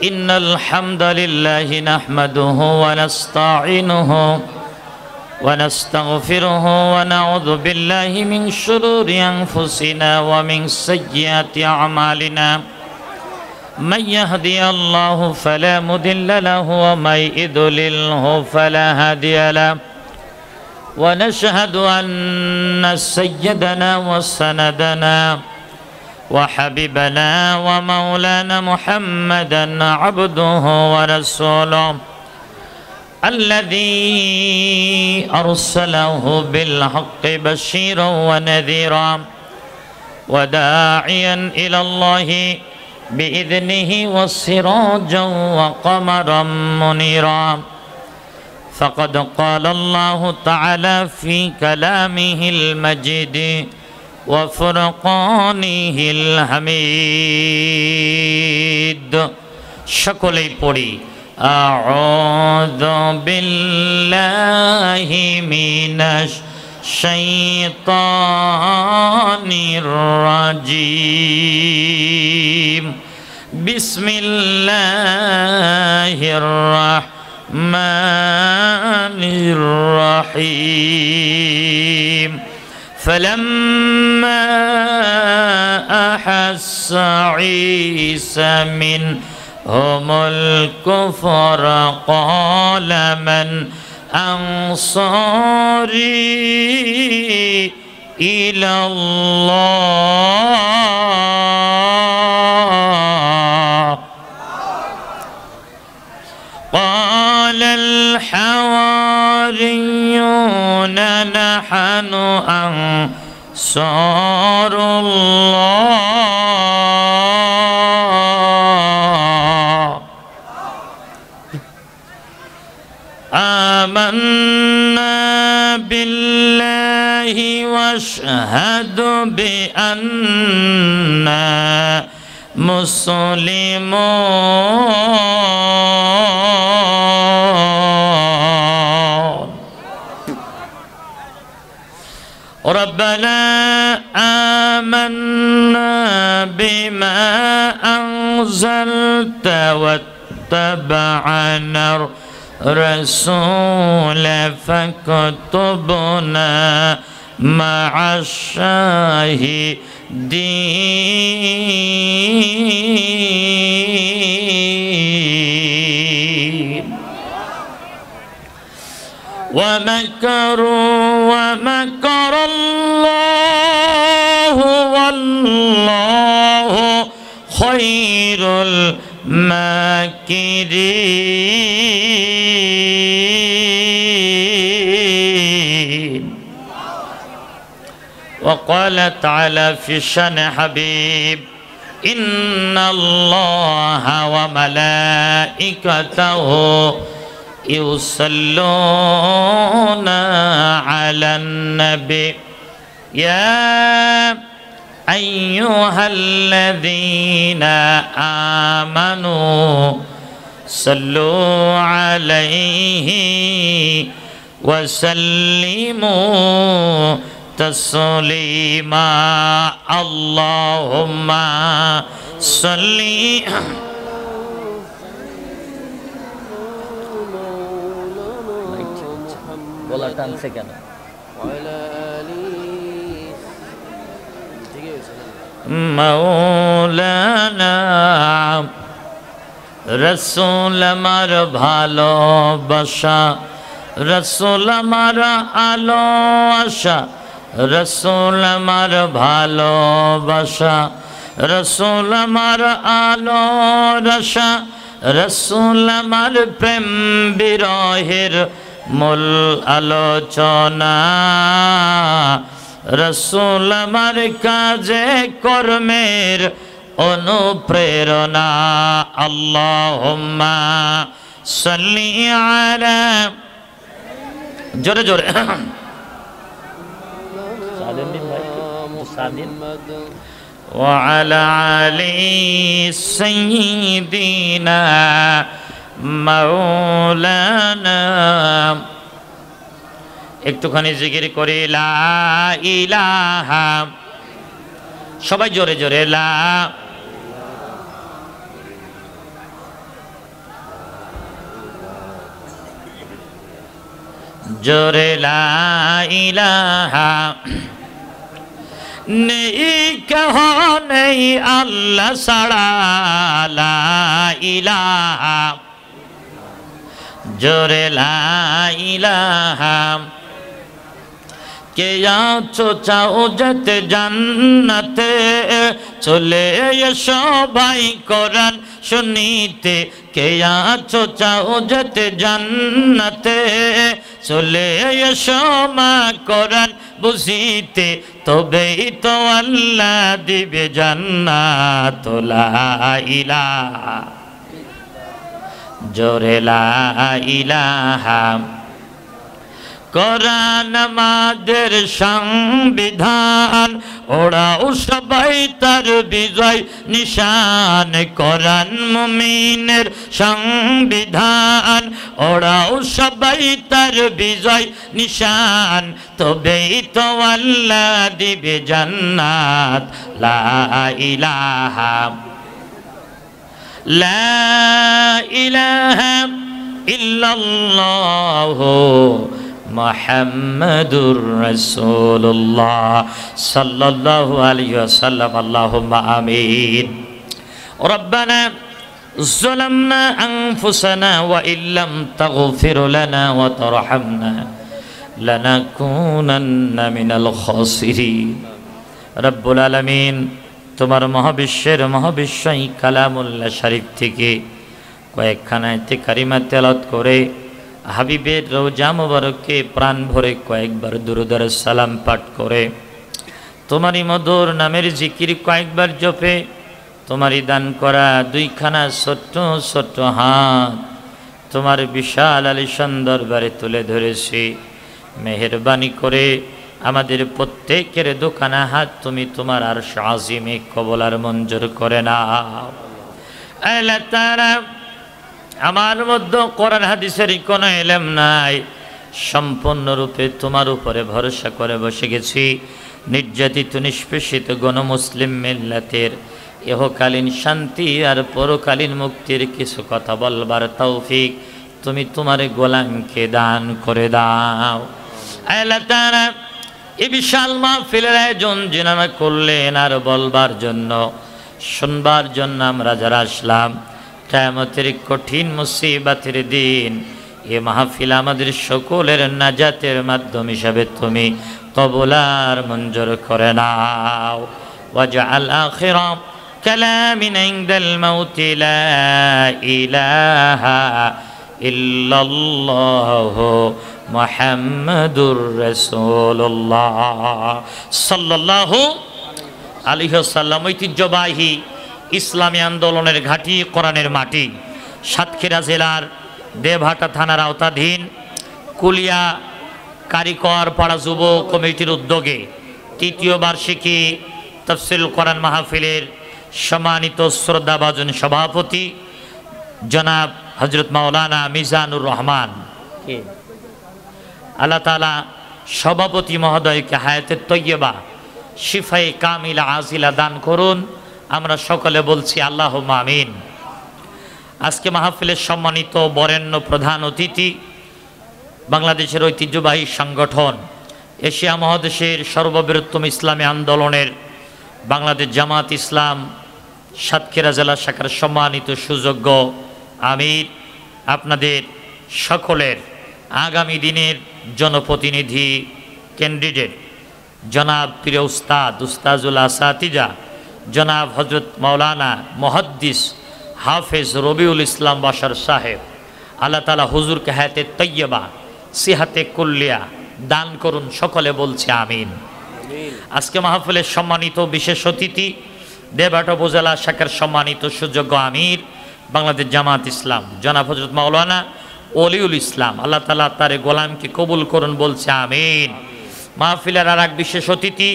إن الحمد لله نحمده ونستعينه ونستغفره ونعوذ بالله من شرور أنفسنا ومن سيئات أعمالنا من يهدي الله فلا مضل له ومن يضلله فلا هادي له ونشهد أن سيدنا وسندنا وحبيبنا ومولانا محمدا عبده ورسوله الذي أرسله بالحق بشيرا ونذيرا وداعيا إلى الله بإذنه وسراجا وقمرا منيرا فقد قال الله تعالى في كلامه المجيد وفرقانه الحميد شكلي পড়ি أعوذ بالله من الشيطان الرجيم بسم الله الرحمن الرحيم فلما أحس عيسى منهم الكفر قال من أنصاري إلى الله قال الحواريون نحن أنصار الله آمنا بالله واشهد بأننا مسلمون ربنا آمنا بما أنزلت واتبعنا الرسول فاكتبنا مع الشاهدين ومكروا ومكر الله والله خير الماكرين وقال تعالى في شأن حبيب إن الله وملائكته يصلون على النبي يا أيها الذين آمنوا صلوا عليه وسلموا تسليما اللهم صل বলা টানছে কেন মৌলানা রসুল আমার ভালোবাসা রসুল আমার আলো আশা রসুল আমার ভালোবাসা রসুল আমার আলো আশা রসুল আমার প্রেম বিরহের মূল আলোচনা রসুল আমার কাজে কর্মের অনুপ্রেরণা আল্লাহুম্মা সাল্লি আলা জোরে জোরে ওয়া আলা আলি সাইয়্যিদিনা মাওলানা একটুখানি জিকির করি লা ইলাহা সবাই জোরে জোরে লা, জোরে লা ইলাহা নেই কেহ নেই আল্লাহ ছাড়া, লা ইলাহা, জোরে লা ইলাহা। কে আছো চাও যেতে জান্নাতে, চলে এসো ভাই কোরআন শুনিতে। কে আছো চাও যেতে জান্নাতে, চলে এসো মা কোরআন বুঝিতে। তবেই তো আল্লাহ দিবে জান্নাত, লা ইলাহা, জোরে লা ইলাহা। কোরআন আমাদের সংবিধান, ওরাও সবাই তার বিজয় নিশান। কোরআন মুমিনের সংবিধান, ওরাও সবাই তার বিজয় নিশান। তবেই তো আল্লাহ দিবে জান্নাত, লা ইলাহা, লা ইলাহা ইল্লাল্লাহু মুহাম্মাদুর রাসূলুল্লাহ সাল্লাল্লাহু আলাইহি ওয়াসাল্লাম। আল্লাহুম্মা আমিন। রব্বানা যালামনা আনফুসানা ওয়া ইল্লাম তাগফির লানা ওয়া তারহামনা লানাকুনান্না মিনাল খাসিরিন। রব্বুল আলামিন, তোমার মহাবিশ্বের মহাবিশ্বই কালামুল্লাহ শরীফ থেকে কয়েকখানা আয়াতে কারিমা তেলাওয়াত করে হাবিবের রওজা মুবারকে প্রাণ ভরে কয়েকবার দুরূদ আর সালাম পাঠ করে তোমারই মধুর নামের জিকির কয়েকবার জপে তোমারই দান করা দুইখানা ছোট্ট ছোট্ট হাত তোমার বিশাল আলিশান দরবারে তুলে ধরেছি। মেহেরবানি করে আমাদের প্রত্যেকের দোকানা হাত তুমি তোমার আরশ আজিমে কবুল আর মঞ্জুর করে নাও। আল্লাহ তাআলা, আমার মধ্যে কোরআন হাদিসের কোনো ইলম নাই, সম্পূর্ণরূপে তোমার উপরে ভরসা করে বসে গেছি। নির্যাতিত নিষ্পেষিত গণমুসলিম মিল্লাতের ইহকালীন শান্তি আর পরকালীন মুক্তির কিছু কথা বলবার তৌফিক তুমি তোমার গোলামকে দান করে দাও। আল্লাহ তাআলা, এই বিশাল মাহফিলের আয়োজন যিনারা করলেন আর বলবার জন্য শুনবার জন্য আমরা যারা আসলাম, কিয়ামতের কঠিন মুসিবতের দিন এ মাহফিল আমাদের সকলের নাজাতের মাধ্যম হিসাবে তুমি কবুল আর মঞ্জুর করে নাও। ওয়াজআল আখিরা কালামিনা ইনদাল মাউতি লা ইলাহা ইল্লাল্লাহু মুহাম্মাদুর রাসূলুল্লাহ সাল্লাল্লাহু আলাইহি ওয়াসাল্লাম। ঐতিহ্যবাহী ইসলামী আন্দোলনের ঘাঁটি কোরআনের মাটি সাতক্ষীরা জেলার দেবহাটা থানার আওতাধীন কুলিয়া কারিকর পাড়া যুব কমিটির উদ্যোগে তৃতীয় বার্ষিকী তাফসীরুল কোরআন মাহফিলের সম্মানিত শ্রদ্ধাভাজন সভাপতি জনাব হযরত মাওলানা মিজানুর রহমান, আল্লাহ তাআলা সভাপতি মহোদয়কে হায়াতে তৈয়বা শিফায়ে কামিলা আজিলা দান করুন। আমরা সকলে বলছি আল্লাহুম্মা আমিন। আজকে মাহফিলের সম্মানিত বরেণ্য প্রধান অতিথি বাংলাদেশের ঐতিহ্যবাহী সংগঠন এশিয়া মহাদেশের সর্ববৃহত্তম ইসলামী আন্দোলনের বাংলাদেশ জামাত ইসলাম সাতক্ষীরা জেলা শাখার সম্মানিত সুযোগ্য আমির, আপনাদের সকলের আগামী দিনের জনপ্রতিনিধি ক্যান্ডিডেট জনাব প্রিয় উস্তাজুল আসাতিজা জনাব হজরত মাওলানা মুহাদ্দিস হাফেজ রবিউল ইসলাম বাশার সাহেব, আল্লাহ তাআলা হুজুরকে হায়াতে তৈয়বা সিহাতে কুল্লিয়া দান করুন। সকলে বলছে আমিন। আজকে মাহফিলের সম্মানিত বিশেষ অতিথি দেবহাটা উপজেলা শাখার সম্মানিত সুযোগ্য আমির বাংলাদেশ জামাত ইসলাম জনাব হজরত মাওলানা ওলিউল ইসলাম, আল্লাহ তাআলা তার গোলামকে কবুল করুন, বলছে আমিন। মাহফিলের আর এক বিশেষ অতিথি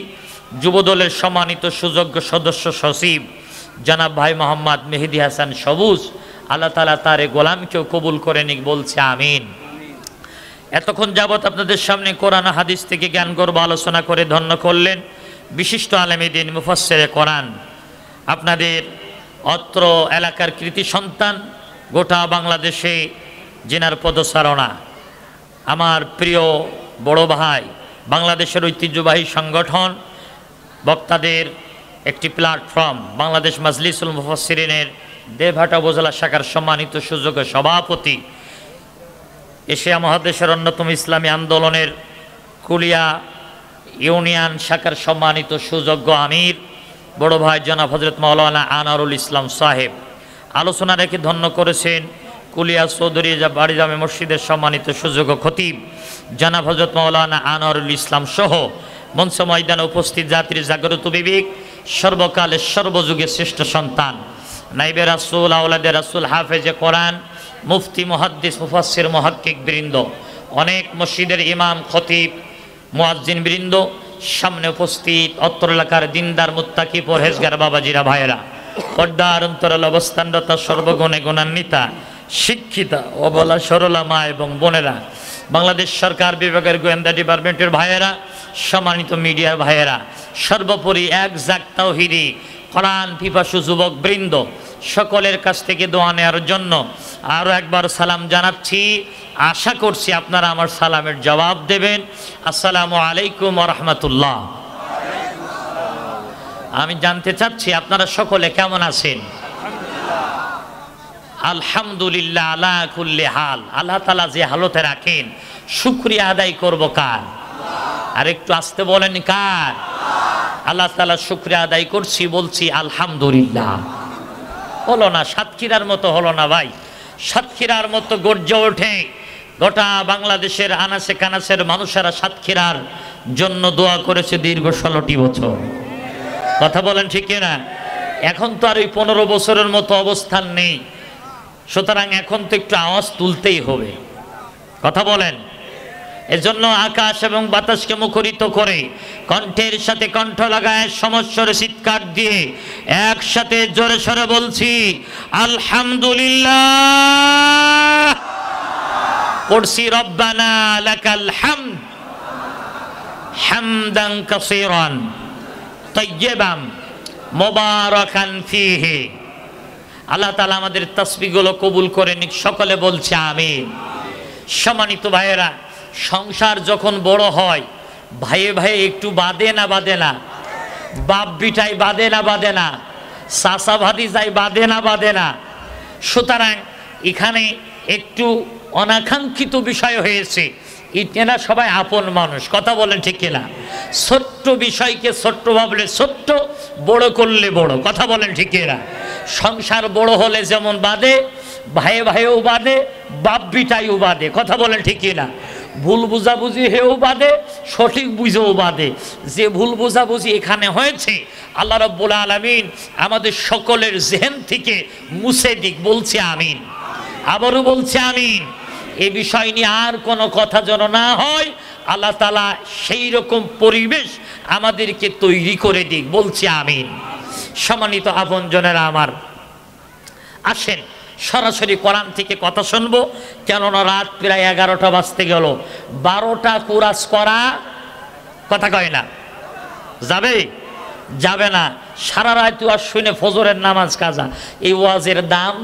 যুবদলের সম্মানিত সুযোগ্য সদস্য সচিব জনাব ভাই মোহাম্মদ মেহেদি হাসান সবুজ, আল্লাহ তাআলা তার গোলামকেও কবুল করে নিক, বলছে আমিন। এতক্ষণ যাবৎ আপনাদের সামনে কোরআন হাদিস থেকে জ্ঞান গর্ব আলোচনা করে ধন্য করলেন বিশিষ্ট আলেমে দ্বীন মুফাসসিরে কোরআন, আপনাদের অত্র এলাকার কৃতি সন্তান, গোটা বাংলাদেশে জিনার পদচারণা, আমার প্রিয় বড় ভাই, বাংলাদেশের ঐতিহ্যবাহী সংগঠন বক্তাদের একটি প্ল্যাটফর্ম বাংলাদেশ মাজলিসুল মুফাসসিরিনের দেবহাটা উপজেলা শাখার সম্মানিত সুযোগ্য সভাপতি, এশিয়া মহাদেশের অন্যতম ইসলামী আন্দোলনের কুলিয়া ইউনিয়ন শাখার সম্মানিত সুযোগ্য আমির বড় ভাই জনাব হযরত মাওলানা আনোয়ারুল ইসলাম সাহেব, আলোচনা রেখে ধন্য করেছেন কুলিয়া চৌধুরী বাড়ি জামে মসজিদের সম্মানিত সুযোগ্য খতিব জনাব হযরত মাওলানা আনোয়ারুল ইসলাম সহ মঞ্চ ময়দানে উপস্থিত জাতির জাগ্রত বিবেক, সর্বকালের সর্বযুগের শ্রেষ্ঠ সন্তান, নাইবে রাসূল, আওলাদে রাসূল, হাফেজে কোরআন, মুফতি, মুহাদ্দিস, মুফাসসির, মুহাক্কিক বৃন্দ, অনেক মসজিদের ইমাম, খতিব, মুয়াজ্জিন বৃন্দ, সামনে উপস্থিত অত্র এলাকার দিনদার, মুত্তাকি, পরহেজগার বাবাজিরা, ভাইয়েরা, পর্দার অন্তরাল অবস্থানরত সর্বগুণে গুণান্বিতা শিক্ষিতা অবলা সরলা মা এবং বোনেরা, বাংলাদেশ সরকার বিভাগের গোয়েন্দা ডিপার্টমেন্টের ভাইয়েরা, সম্মানিত মিডিয়ার ভাইয়েরা, সর্বোপরি এক জাক তাওহীদি কোরআন পিপাসু যুবক বৃন্দ, সকলের কাছ থেকে দোয়া নেওয়ার জন্য আরও একবার সালাম জানাচ্ছি। আশা করছি আপনারা আমার সালামের জবাব দেবেন। আসসালামু আলাইকুম ওয়া রাহমাতুল্লাহ। আমি জানতে চাচ্ছি আপনারা সকলে কেমন আছেন? আলহামদুলিল্লাহ আলা কুল্লি হাল। আল্লাহ তাআলা যে হালতে রাখেন শুকরিয়া আদায় করব কার? আর একটু আসতে বলেন কার? আল্লাহ তাআলা শুকরিয়া আদায় করছি, বলছি আলহামদুলিল্লাহ। হলো না, সাতক্ষীরার মতো হলো না ভাই, সাতক্ষীরার মতো গর্জে ওঠে গোটা বাংলাদেশের আনাচে কানাচের মানুষেরা সাতক্ষীরার জন্য দোয়া করেছে দীর্ঘ 16টি বছর। কথা বলেন ঠিক না? এখন তো আর ওই 15 বছরের মতো অবস্থান নেই, সুতরাং এখন তো একটু আওয়াজ তুলতেই হবে। কথা বলেন। এজন্য আকাশ এবং বাতাসকে মুখরিত করে কণ্ঠের সাথে কণ্ঠ লাগায় সমস্যার চিৎকার দিয়ে একসাথে জোরে সরে বলছি আলহামদুলিল্লাহ। পড়ছি রব্বানা লাকাল হামদ হামদান কাসীরান তাইয়্যিবান মুবারাকান ফীহি। আল্লাহ তাআলা আমাদের তাসবিহগুলো কবুল করে নিক, সকলে বলছে আমিন। সম্মানিত ভাইয়েরা, সংসার যখন বড় হয় ভাইয়ে ভাইয়ে একটু বাদে না বাদে না, বাপ বিটাই বাদে না বাদে না, চাচা ভাতিজাই বাদে না বাদে না। সুতরাং এখানে একটু অনাকাঙ্ক্ষিত বিষয় হয়েছে, এরা সবাই আপন মানুষ। কথা বলেন ঠিক কিনা? ছোট্ট বিষয়কে ছোট্ট ভাবলে ছোট্ট, বড় করলে বড়। কথা বলেন ঠিক কিনা? সংসার বড় হলে যেমন বাদে, ভাইয়ে ভাইয়েও বাদে, বাপ বিটাইও বাদে। কথা বলেন ঠিক কিনা? ভুল বুঝাবুঝি হেও বাদে, সঠিক বুঝেও বাদে। যে ভুল বুঝাবুঝি এখানে হয়েছে আল্লাহ রাব্বুল আলামিন আমাদের সকলের জেহেন থেকে মুছে দিক, বলছে আমিন। আবারও বলছে আমিন। এই বিষয় নিয়ে আর কোনো কথা যেন না হয়, আল্লাহ তাআলা সেই রকম পরিবেশ আমাদেরকে তৈরি করে দিক, বলছে আমিন। সম্মানিত আপনজনেরা আমার, আসেন সরাসরি কোরআন থেকে কথা শুনবো, কেননা রাত প্রায় 11টা বাজতে গেল। 12টা কুরাস করা কথা কয় না, যাবে যাবে না। সারা রাত ওয়াজ শুনে ফজরের নামাজ কাজা, এই ওয়াজের দাম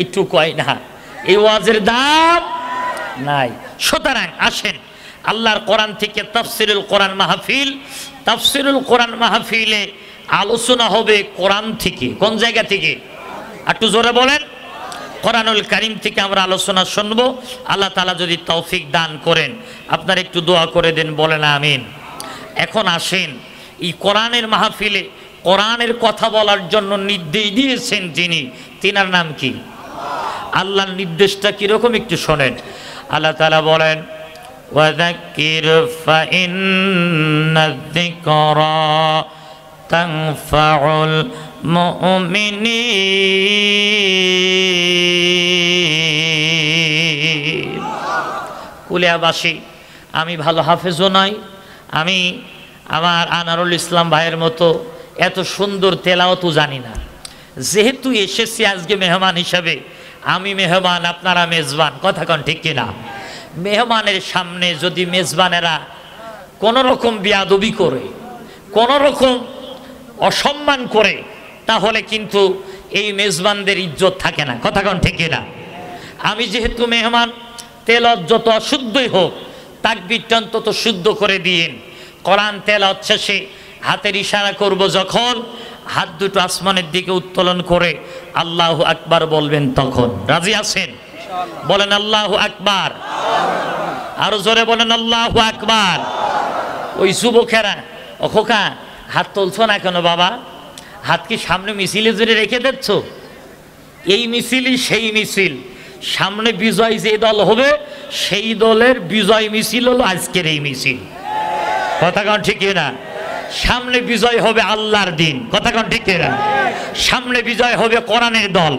একটু কয় না, এই ওয়াজের দাম নাই। সুতরাং আসেন আল্লাহর কোরআন থেকে তাফসিরুল কোরআন মাহফিল। তাফসিরুল কোরআন মাহফিলে আলোচনা হবে কোরআন থেকে। কোন জায়গা থেকে? একটু জোরে বলেন। কোরআনুল কারীম থেকে আমরা আলোচনা শুনবো। আল্লাহ তাআলা যদি তৌফিক দান করেন, আপনারা একটু দোয়া করে দেন, বলেন আমিন। এখন আসেন এই কোরআনের মাহফিলে কোরআনের কথা বলার জন্য নির্দেশ দিয়েছেন যিনি, তিনার নাম কি? আল্লাহর নির্দেশটা কিরকম একটু শোনেন। আল্লাহ তাআলা বলেন ওয়াযাক্কির ফাইন্নায-যিকরা তানফাউল মুমিনিন। কুলিয়াবাসী, আমি ভালো হাফেজও নই, আমি আমার আনোয়ারুল ইসলাম ভাইয়ের মতো এত সুন্দর তেলাওয়াতও জানি না। যেহেতু এসেছি আজকে মেহমান হিসাবে, আমি মেহমান, আপনারা মেজবান। কথা কন ঠিক কিনা? মেহমানের সামনে যদি মেজবানেরা কোনো রকম বেয়াদবি করে, কোনো রকম অসম্মান করে, তাহলে কিন্তু এই মেজবানদের ইজ্জত থাকে না। কথা কোন ঠিক না? আমি যেহেতু মেহমান, তেলাওয়াত যত অশুদ্ধই হোক তাকবীরটা অন্তত শুদ্ধ করে দিন। কোরআন তেলাওয়াত শেষে হাতের ইশারা করব, যখন হাত দুটো আসমানের দিকে উত্তোলন করে আল্লাহু আকবার বলবেন, তখন রাজি আছেন? বলেন আল্লাহু আকবার। আরো জোরে বলেন আল্লাহু আকবার। ওই যুবকেরা, ও খোকা হাত তুলছ না কেন বাবা? হাত কি সামনে মিছিলে জুড়ে রেখে দিচ্ছ? এই মিছিলই সেই মিছিল, সামনে বিজয় যে দল হবে সেই দলের বিজয় মিছিল হলো আজকের এই মিছিল। কথা কোন ঠিক না? সামনে বিজয় হবে আল্লাহর দিন। কথা কোন ঠিক না? সামনে বিজয় হবে কোরআনের দল,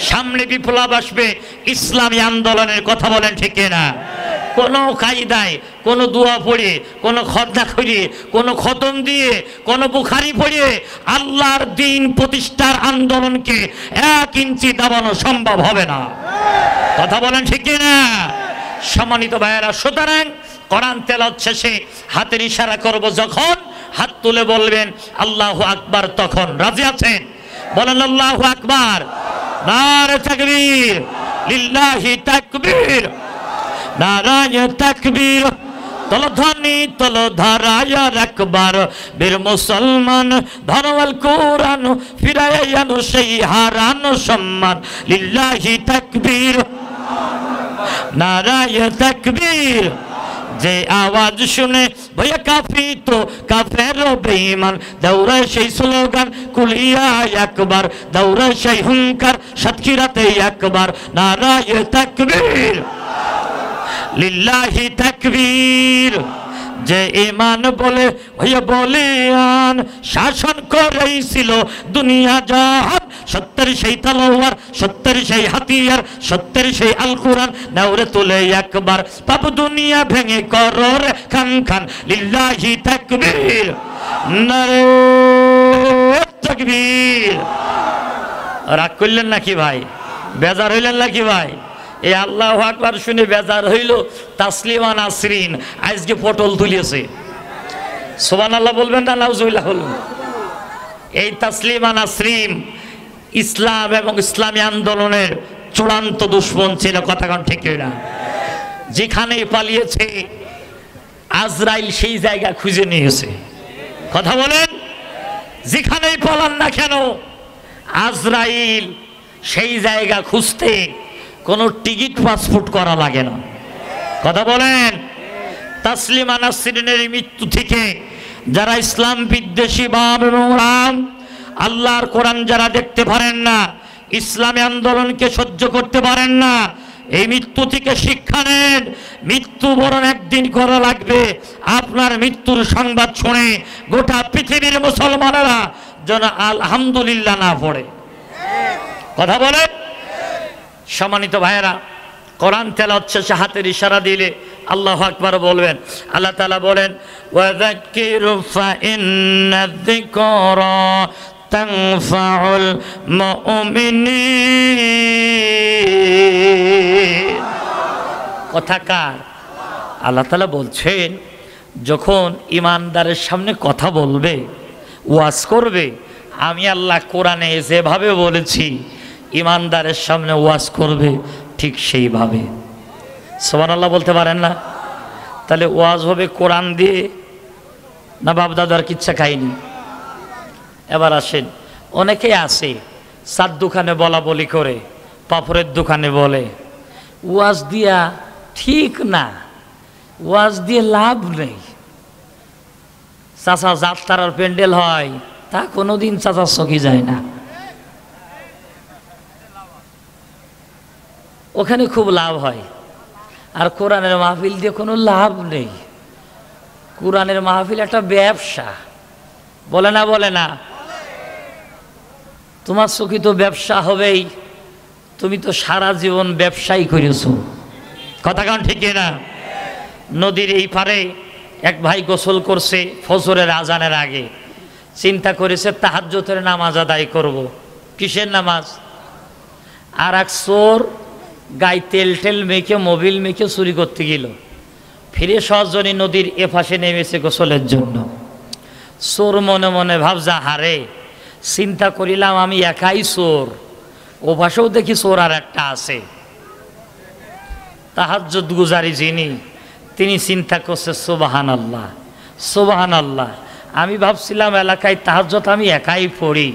সামনে বিপ্লব আসবে ইসলামী আন্দোলনের। কথা বলেন ঠিক না? কোনো কায়দায়, কোনো দোয়া পড়ে, কোনো খতনা করে, কোনো খতম দিয়ে, কোনো বুখারি পড়ে আল্লাহর দিন প্রতিষ্ঠার আন্দোলনকে 1 ইঞ্চি দাবানো সম্ভব হবে না। কথা বলেন ঠিক না? সম্মানিত ভাইয়েরা, সুতরাং কোরআন তেলাওয়াত শেষে হাতের ইশারা করব, যখন হাত তুলে বলবেন আল্লাহু আকবার, তখন রাজি আছেন? বলেন আল্লাহু আকবার। নারে তাকবীর, লিল্লাহি তাকবীর, নারায়ে তাকবীর। তলধ্বনি তলধারায় একবার বীর মুসলমান, ধরওয়াল কোরআন ফিরাইয়া আনো সেই হারানো সম্মান। লিল্লাহি তাকবীর, নারায়ে তাকবীর। যে আওয়াজ শুনে ভয়ে কাঁপিত কাফের ও বেঈমান, দৌড়ায় সেই স্লোগান কুলিয়া একবার, দৌড়ায় সেই হুঙ্কার সাতক্ষীরাতে একবার। নারায়ে তাকবীর, লিল্লাহি তাকবীর। যে ঈমান বলে হয়ে বলিয়ান, শাসন করেছিল দুনিয়া জাহান। সত্যের সেই তলোয়ার, সত্যের সেই হাতিয়ার, সত্যের সেই আল কোরআন নাওরে তুলে একবার, পাপ দুনিয়া ভেঙে করর খান খান। লিল্লাহি তাকবীর, নারে তাকবীর। রাগ করলেন নাকি ভাই? বেজার হইলেন নাকি ভাই? এই আল্লাহু আকবার শুনে বেজার হইল তাসলিমা নাসরিন আজকে পটল তুলেছে। সুবহানাল্লাহ বলবেন না নাউজুবিল্লাহ বলুন। এই তাসলিমা নাসরিন ইসলাম এবং ইসলামী আন্দোলনের চূড়ান্ত দুশ্মন ছিল। কথা কোন ঠিক না? যেখানে পালিয়েছে আজরাইল সেই জায়গা খুঁজে নিয়েছে। কথা বলেন, যেখানেই পালান না কেন আজরাইল সেই জায়গা খুঁজতে কোনো টিকিট পাসপোর্ট করা লাগে না। কথা বলেন, তাসলিমা নাসরিনের মৃত্যু থেকে যারা ইসলাম বিদ্বেষী ভাব এবং রাম, আল্লাহর কোরআন যারা দেখতে পারেন না, ইসলামী আন্দোলনকে সহ্য করতে পারেন না, এই মৃত্যু থেকে শিক্ষা নেন। মৃত্যুবরণ একদিন করা লাগবে। আপনার মৃত্যুর সংবাদ শুনে গোটা পৃথিবীর মুসলমানেরা যেন আলহামদুলিল্লাহ না পড়ে। কথা বলেন। সম্মানিত ভাইয়েরা, কোরআন তেলাওয়াত শেষে হাতের ইশারা দিলে আল্লাহু আকবার বলবেন। আল্লাহ তাআলা বলেন, ওয়াযাক্কির ফাইন্নায-যিকরা তানফাউল মুমিনিন। কথা কার? আল্লাহ তাআলা বলছেন, যখন ইমানদারের সামনে কথা বলবে, ওয়াজ করবে, আমি আল্লাহ কোরআনে যেভাবে বলেছি ইমানদারের সামনে ওয়াজ করবে ঠিক সেইভাবে। সুবহানাল্লাহ বলতে পারেন না? তাহলে ওয়াজ হবে কোরআন দিয়ে না বাপ দাদার কিচ্ছা খাইনি? এবার আসেন, অনেকেই আছে চার দোকানে বলা বলি করে, পাপড়ের দোকানে বলে ওয়াজ দিয়া ঠিক না, ওয়াজ দিয়ে লাভ নেই। চাচা যাত্রার প্যান্ডেল হয় তা কোনোদিন চাচার চকি যায় না, ওখানে খুব লাভ হয়। আর কোরআনের মাহফিল দিয়ে কোনো লাভ নেই। কোরআনের মাহফিল একটা ব্যবসা, বলে না? বলে না? তোমার চোখে তো ব্যবসা হবেই, তুমি তো সারা জীবন ব্যবসাই করেছো। কথা কান ঠিক না? নদীর এই পারে এক ভাই গোসল করছে ফজরের আজানের আগে, চিন্তা করেছে তাহাজ্জুদের নামাজ আদায় করব। কিসের নামাজ? আর এক চোর গায়ে তেল টেল মেখে মোবিল মেখে চুরি করতে গেল, ফিরে সহজনী নদীর এপাশে নেমেছে গোসলের জন্য। চোর মনে মনে ভাবজা হারে, চিন্তা করিলাম আমি একাই চোর, ও পাশেও দেখি চোর আর একটা আছে। তাহাজ্জুদ গুজারি যিনি, তিনি চিন্তা করছে সুবহানাল্লাহ সুবহানাল্লাহ, আমি ভাবছিলাম এলাকায় তাহাজ্জুদ আমি একাই পড়ি,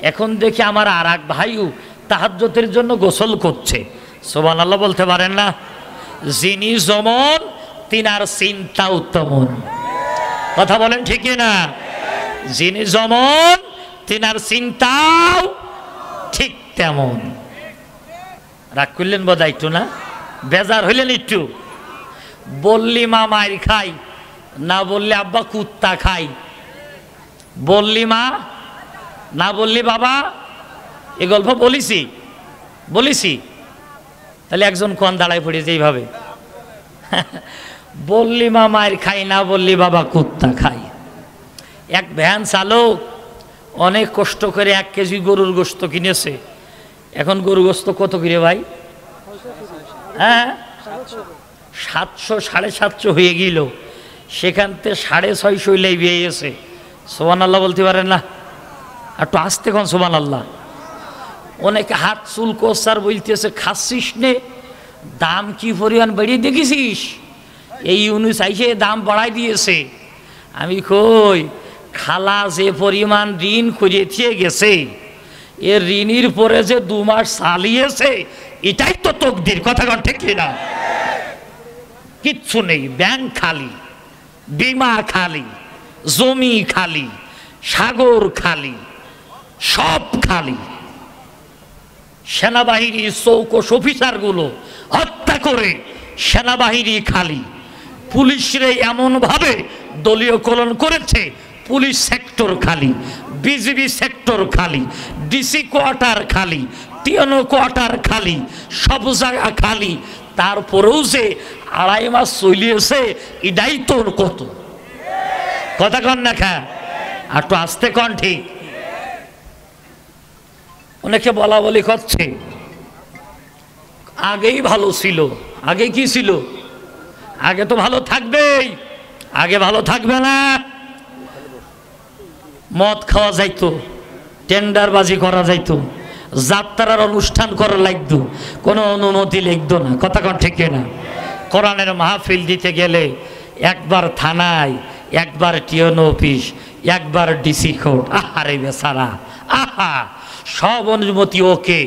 এখন দেখি আমার আর এক ভাইও তাহাজ্জুদের জন্য গোসল করছে। সুবহানাল্লাহ বলতে পারেন না? যিনি যেমন তিনার চিন্তাও তেমন। কথা বলেন ঠিক না? যিনি যেমন তিনার চিন্তাও ঠিক তেমন। রাগ করলেন বোধহয় একটু, না বেজার হইলেন একটু? বললি মা মায়ের খাই, না বললে আব্বা কুত্তা খাই। বললি মা, না বললি বাবা, এ গল্প বলিছি। তাহলে একজন কোন দাঁড়ায় পড়েছে এইভাবে, বললি মা মায়ের খাই, না বললি বাবা কুত্তা খাই। এক ভ্যান চালক অনেক কষ্ট করে 1 কেজি গরুর গোস্ত কিনেছে। এখন গরুর গোস্ত কত করে ভাই? হ্যাঁ, 700 750 হয়ে গেল। সেখান থেকে 650 লেগে গেছে। সুবহানাল্লাহ বলতে পারেন না? একটু আসতে কোন সুবহানাল্লাহ। অনেকে হাত চুল কোসার বলতেছে, খাচ্ছিস নে, দাম কি পরিমাণ বেড়িয়ে দেখেছিস? এই অনুযায়ী দাম বাড়াই দিয়েছে। আমি কই, খালা যে পরিমাণ ঋণ করিয়ে গেছে, এর ঋণের পরে যে 2 মাস চালিয়েছে, এটাই তো তকদির। কথা কন ঠিক না? কিচ্ছু নেই, ব্যাংক খালি, বিমা খালি, জমি খালি, সাগর খালি, সব খালি। সেনাবাহিনী চৌকস অফিসারগুলো হত্যা করে সেনাবাহিনী খালি। পুলিশরে এমনভাবে দলীয়করণ করেছে, পুলিশ সেক্টর খালি, বিজিবি সেক্টর খালি, ডিসি কোয়ার্টার খালি, টিএনও কোয়ার্টার খালি, সব জায়গা খালি। তারপরেও যে 2.5 মাস চলিয়েছে, এটাই তোর কত। কথা কন না খা, আর তো আসতে কন ঠিক। অনেকে বলা বলি করছে আগেই ভালো ছিল। আগে কি ছিল? আগে তো ভালো থাকবেই, আগে ভালো থাকবে না। মদ খাওয়া যাইতো, টেন্ডারবাজি করা যাইতো, যাত্রার অনুষ্ঠান করা লাগতো, কোনো অনুমতি লিখতো না। কথা কন ঠিক না? কোরআনের মাহফিল দিতে গেলে একবার থানায়, একবার টিএনও অফিস, একবার ডিসি কোর্ট। আহারে বেচারা, আহা, সব অনুমতি ওকে।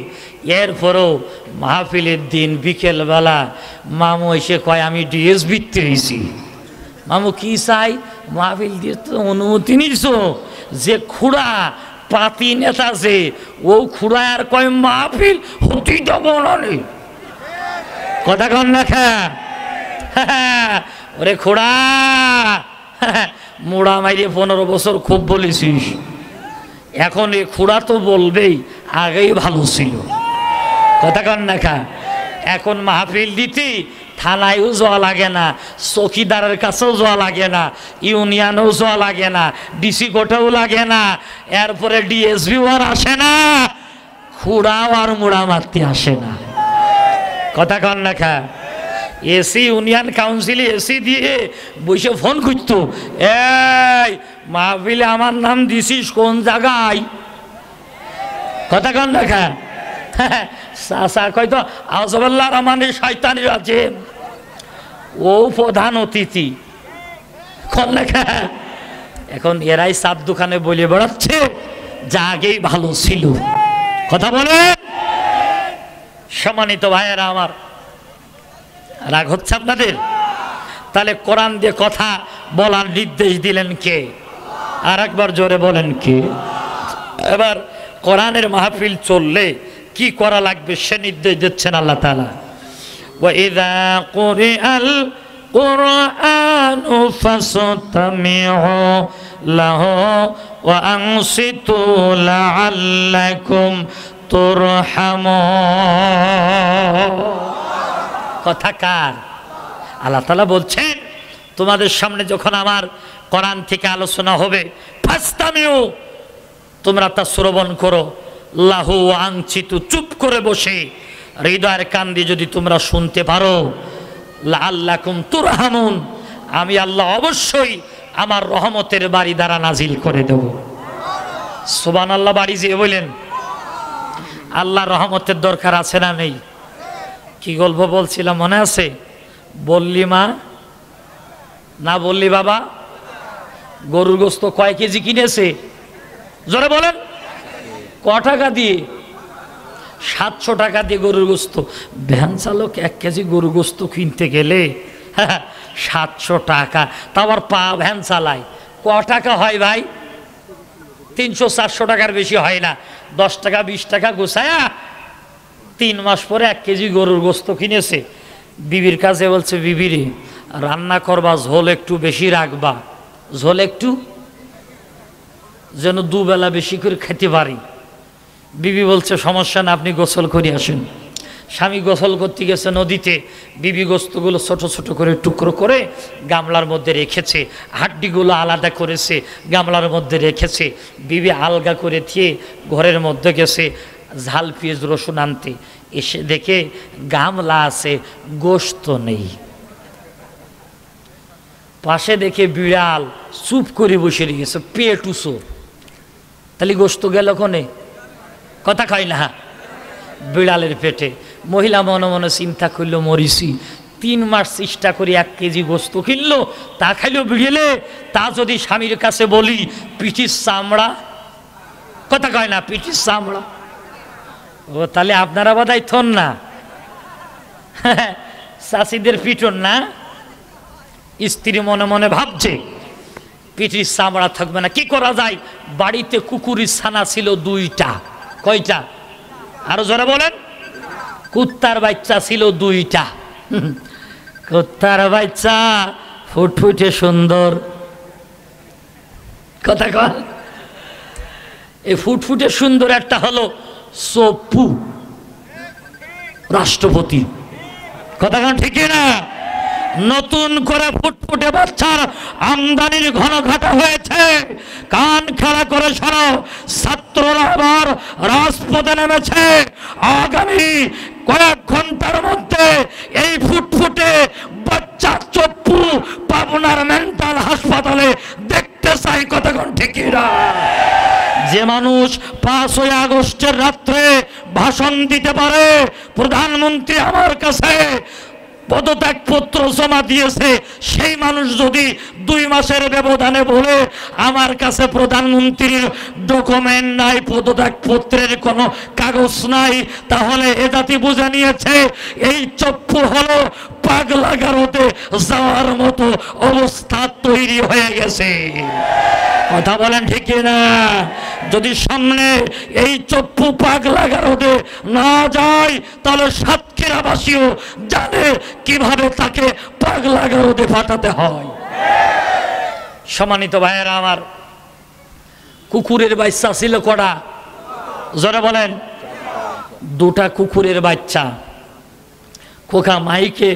এরপরও মাহফিলের দিন বিকেলবেলা মামু এসে কয়, আমি ডিএসবিতে হয়েছি। মামু কি চাই? মাহফিল দিয়ে তো অনুমতি নিছো। যে খুড়া পাতি নেতা, যে ও খুড়া আর কয় মাহফিল হতেই দেবো না। কথা কন না খা, ওরে খুড়া, মোড়া মাইরে 15 বছর খুব বলেছিস। এখন এ খুড়া তো বলবেই আগেই ভালো ছিল। কথা কন না খা। এখন মাহফিল দিতে থানায়ও যাওয়া লাগে না, চৌকিদারের কাছেও যাওয়া লাগে না, ইউনিয়নেও যাওয়া লাগে না, ডিসি কোর্টেও লাগে না, এরপরে ডিএসপিও আর আসে না, খুড়াও আর মুড়া মারতে আসে না। কথা কন না খা। এসি ইউনিয়ন কাউন্সিলে এসি দিয়ে বসে ফোন করতো, এই মাহফিলে আমার নাম দিছিস কোন জায়গায়? কথা কন না খা। চাচা কয়তো আউযুবিল্লাহির রহমানির শয়তানির আছে, ও প্রধান অতিথি। কন না খা। এখন এরাই সাত দোকানে বলে বেড়াচ্ছে যা আগেই ভালো ছিল। কথা বলেন। সম্মানিত ভাইয়েরা আমার, রাগ হচ্ছে আপনাদের? তাহলে কোরআন দিয়ে কথা বলার নির্দেশ দিলেন কে? আর একবার জোরে বলেন কে? এবার কোরআনের মাহফিল চললে কি করা লাগবে সে নির্দেশ দিচ্ছেন আল্লাহ তাআলা। ওয়া ইযা কুরিআল কুরআনু ফাসতামিউ লাহু ওয়া আনসিতু লাআল্লাকুম তুরহামুন। কথা কার? আল্লাহ তাআলা বলছেন, তোমাদের সামনে যখন আমার কোরআন থেকে আলোচনা হবে, ফাসতামিউ, তোমরা তা শ্রবণ করো, লাহু আনসিতু, চুপ করে বসে হৃদয়ের কান দিয়ে যদি তোমরা শুনতে পারো, লাআল্লাকুম তুরহামুন, আমি আল্লাহ অবশ্যই আমার রহমতের বাড়ি দ্বারা নাজিল করে দেব। সুবহানাল্লাহ। বাড়ি যে বলেন আল্লাহ রহমতের দরকার আছে না নেই? কি গল্প বলছিলাম মনে আছে? বললি মা না বললি বাবা? গরুর গোস্ত কয় কেজি কিনেছে? জোরে বলেন। ক টাকা দিয়ে? 700 টাকা দিয়ে গরুর গোস্ত। ভ্যান চালক 1 কেজি গরুর গোস্ত কিনতে গেলে 700 টাকা, তা আবার পা ভ্যান চালায়। ক টাকা হয় ভাই? 300-400 টাকার বেশি হয় না। 10 টাকা 20 টাকা গোছায়া 3 মাস পরে 1 কেজি গরুর গোস্ত কিনেছে। বিবির কাছে বলছে, বিবিরে রান্না করবা, ঝোল একটু বেশি রাখবা, ঝোল একটু যেন দুবেলা বেশি করে খেতে পারি। বিবি বলছে সমস্যা না, আপনি গোসল করে আসেন। স্বামী গোসল করতে গেছে নদীতে। বিবি গোস্তগুলো ছোট ছোট করে টুকরো করে গামলার মধ্যে রেখেছে, হাড্ডিগুলো আলাদা করেছে, গামলার মধ্যে রেখেছে। বিবি আলগা করে দিয়ে ঘরের মধ্যে গেছে ঝাল পেঁয়াজ রসুন আনতে। এসে দেখে গামলা আছে, গোস্ত নেই। পাশে দেখে বিড়াল চুপ করে বসে গেছে, পেট উঁচু। তাহলে গোস্ত গেল কোনে? কথা কয় না, বিড়ালের পেটে। মহিলা মনে মনে চিন্তা করলো, মরিছি 3 মাস চেষ্টা করি 1 কেজি গোস্ত কিনলো, তা খাইলো বিড়েলে। তা যদি স্বামীর কাছে বলি পিঠির চামড়া, কথা কয় না, পিঠির চামড়া। ও তাহলে আপনারা বোধহয় থন না, চাষিদের পিটন না। স্ত্রী মনে মনে ভাবছে পিঠির চামড়া থাকবে না, কি করা যায়? বাড়িতে কুকুরের ছানা ছিল 2টা। কয়টা? আরো যারা বলেন। কুত্তার বাচ্চা ছিল 2টা। কুত্তার বাচ্চা ফুটফুটে সুন্দর। কথা কয়। এই ফুটফুটে সুন্দর একটা হলো সপু, রাষ্ট্রপতি। কথা কন ঠিক না? নতুন করে ফুটফুটে বাচ্চার আমদানির ঘন ঘটা হয়েছে। কান খেলা করে শোনো, ছাত্ররা আবার রাজপথে নেমেছে। আগামী কয়েক ঘন্টার মধ্যে এই ফুটফুটে বাচ্চা চপ্পু পাবনার মেন্টাল হাসপাতালে দেখতে চাই। কতক্ষণ ঠিক না? যে মানুষ 5ই আগস্টের রাত্রে ভাষণ দিতে পারে, প্রধানমন্ত্রী আমার কাছে পদত্যাগপত্র জমা দিয়েছে, সেই মানুষ যদি 2 মাসের ব্যবধানে বলে আমার কাছে প্রধানমন্ত্রীর ডকুমেন্ট নাই, পদত্যাগপত্রের কোনো কাগজ নাই, তাহলে এ জাতি বুঝে নিয়েছে এই চপ্পু হলো পাগলা গারদে যাওয়ার মতো অবস্থা তৈরি হয়ে গেছে। কথা বলেন ঠিক না? যদি সামনে এই চপ্পু পাগলা গারদে না যায়, তাহলে সাতক্ষীরাবাসীও জানে কিভাবে তাকে পাগলা গারদে ফাটাতে হয়। সম্মানিত ভাইয়েরা আমার, কুকুরের বাচ্চা ছিল কটা? জোরে বলেন। 2টা কুকুরের বাচ্চা। খোকা মাইকে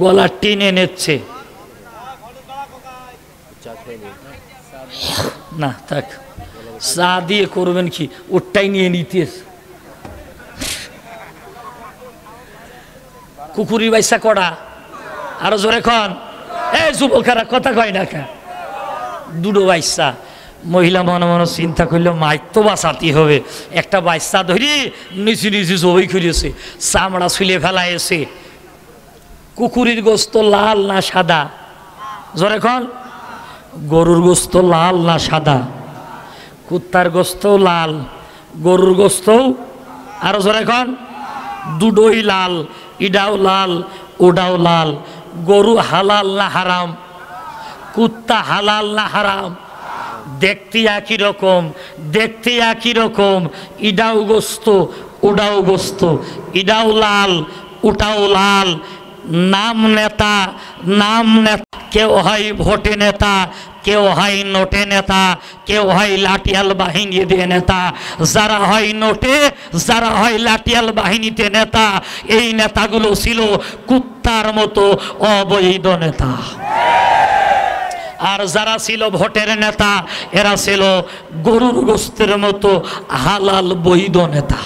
গলা টেনে নেচ্ছে। না থাক, চা দিয়ে করবেন কি, ওটাই নিয়ে নিতে। কুকুরের বাচ্চা কটা? আরো জোরে খন। এই যুবকেরা কথা কয় না কা? 2টো বাচ্চা। মহিলা মনে মনে চিন্তা করলো, মাইক তো বাঁচাতে হবে। একটা বাচ্চা ধরি নিচে নিচে জবই করেছে, চামড়া ছুলে ফেলাইছে। কুকুরের গোস্ত লাল না সাদা? জোরে খন। গরুর গোস্ত লাল না সাদা? কুত্তার গোস্ত লাল, গরুর গোস্ত আরো জোরে খন। 2টোই লাল, ইডাও লাল ওডাও লাল। গরু হালাল না হারাম? কুত্তা হালাল না হারাম? দেখতে একই রকম, দেখতে একই রকম। ইডাও গোস্ত ওডাও গোস্ত, ইডাও লাল ওটাও লাল। নাম নেতা, নাম নেতা। কেউ হয় ভোটে নেতা, কেউ হয় নোটে নেতা, কেউ হয় লাঠিয়াল বাহিনী দিয়ে নেতা। যারা হয় নোটে, যারা হয় লাঠিয়াল বাহিনীতে নেতা, এই নেতাগুলো ছিল কুত্তার মতো অবৈধ নেতা। আর যারা ছিল ভোটের নেতা, এরা ছিল গরুর গোস্তের মতো হালাল বৈধ নেতা।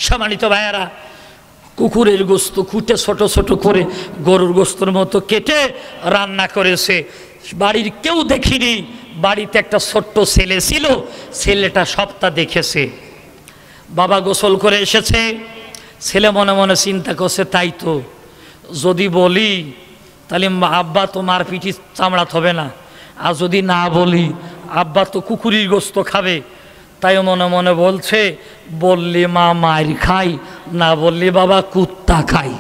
সম্মানিত ভাইয়েরা, কুকুরের গোস্ত কুটে ছোট ছোট করে গরুর গোস্তের মতো কেটে রান্না করেছে। বাড়ির কেউ দেখিনি, বাড়িতে একটা ছোট্ট ছেলে ছিল, ছেলেটা সবটা দেখেছে। বাবা গোসল করে এসেছে, ছেলে মনে মনে চিন্তা করছে, তাই তো যদি বলি তাহলে আব্বা তো মার পিঠি চামড়াত হবে না, আর যদি না বলি আব্বা তো কুকুরির গোস্ত খাবে। তাই মনে মনে বলছে, বললে মা মায়ের খাই, না বললে বাবা কুত্তা খাই।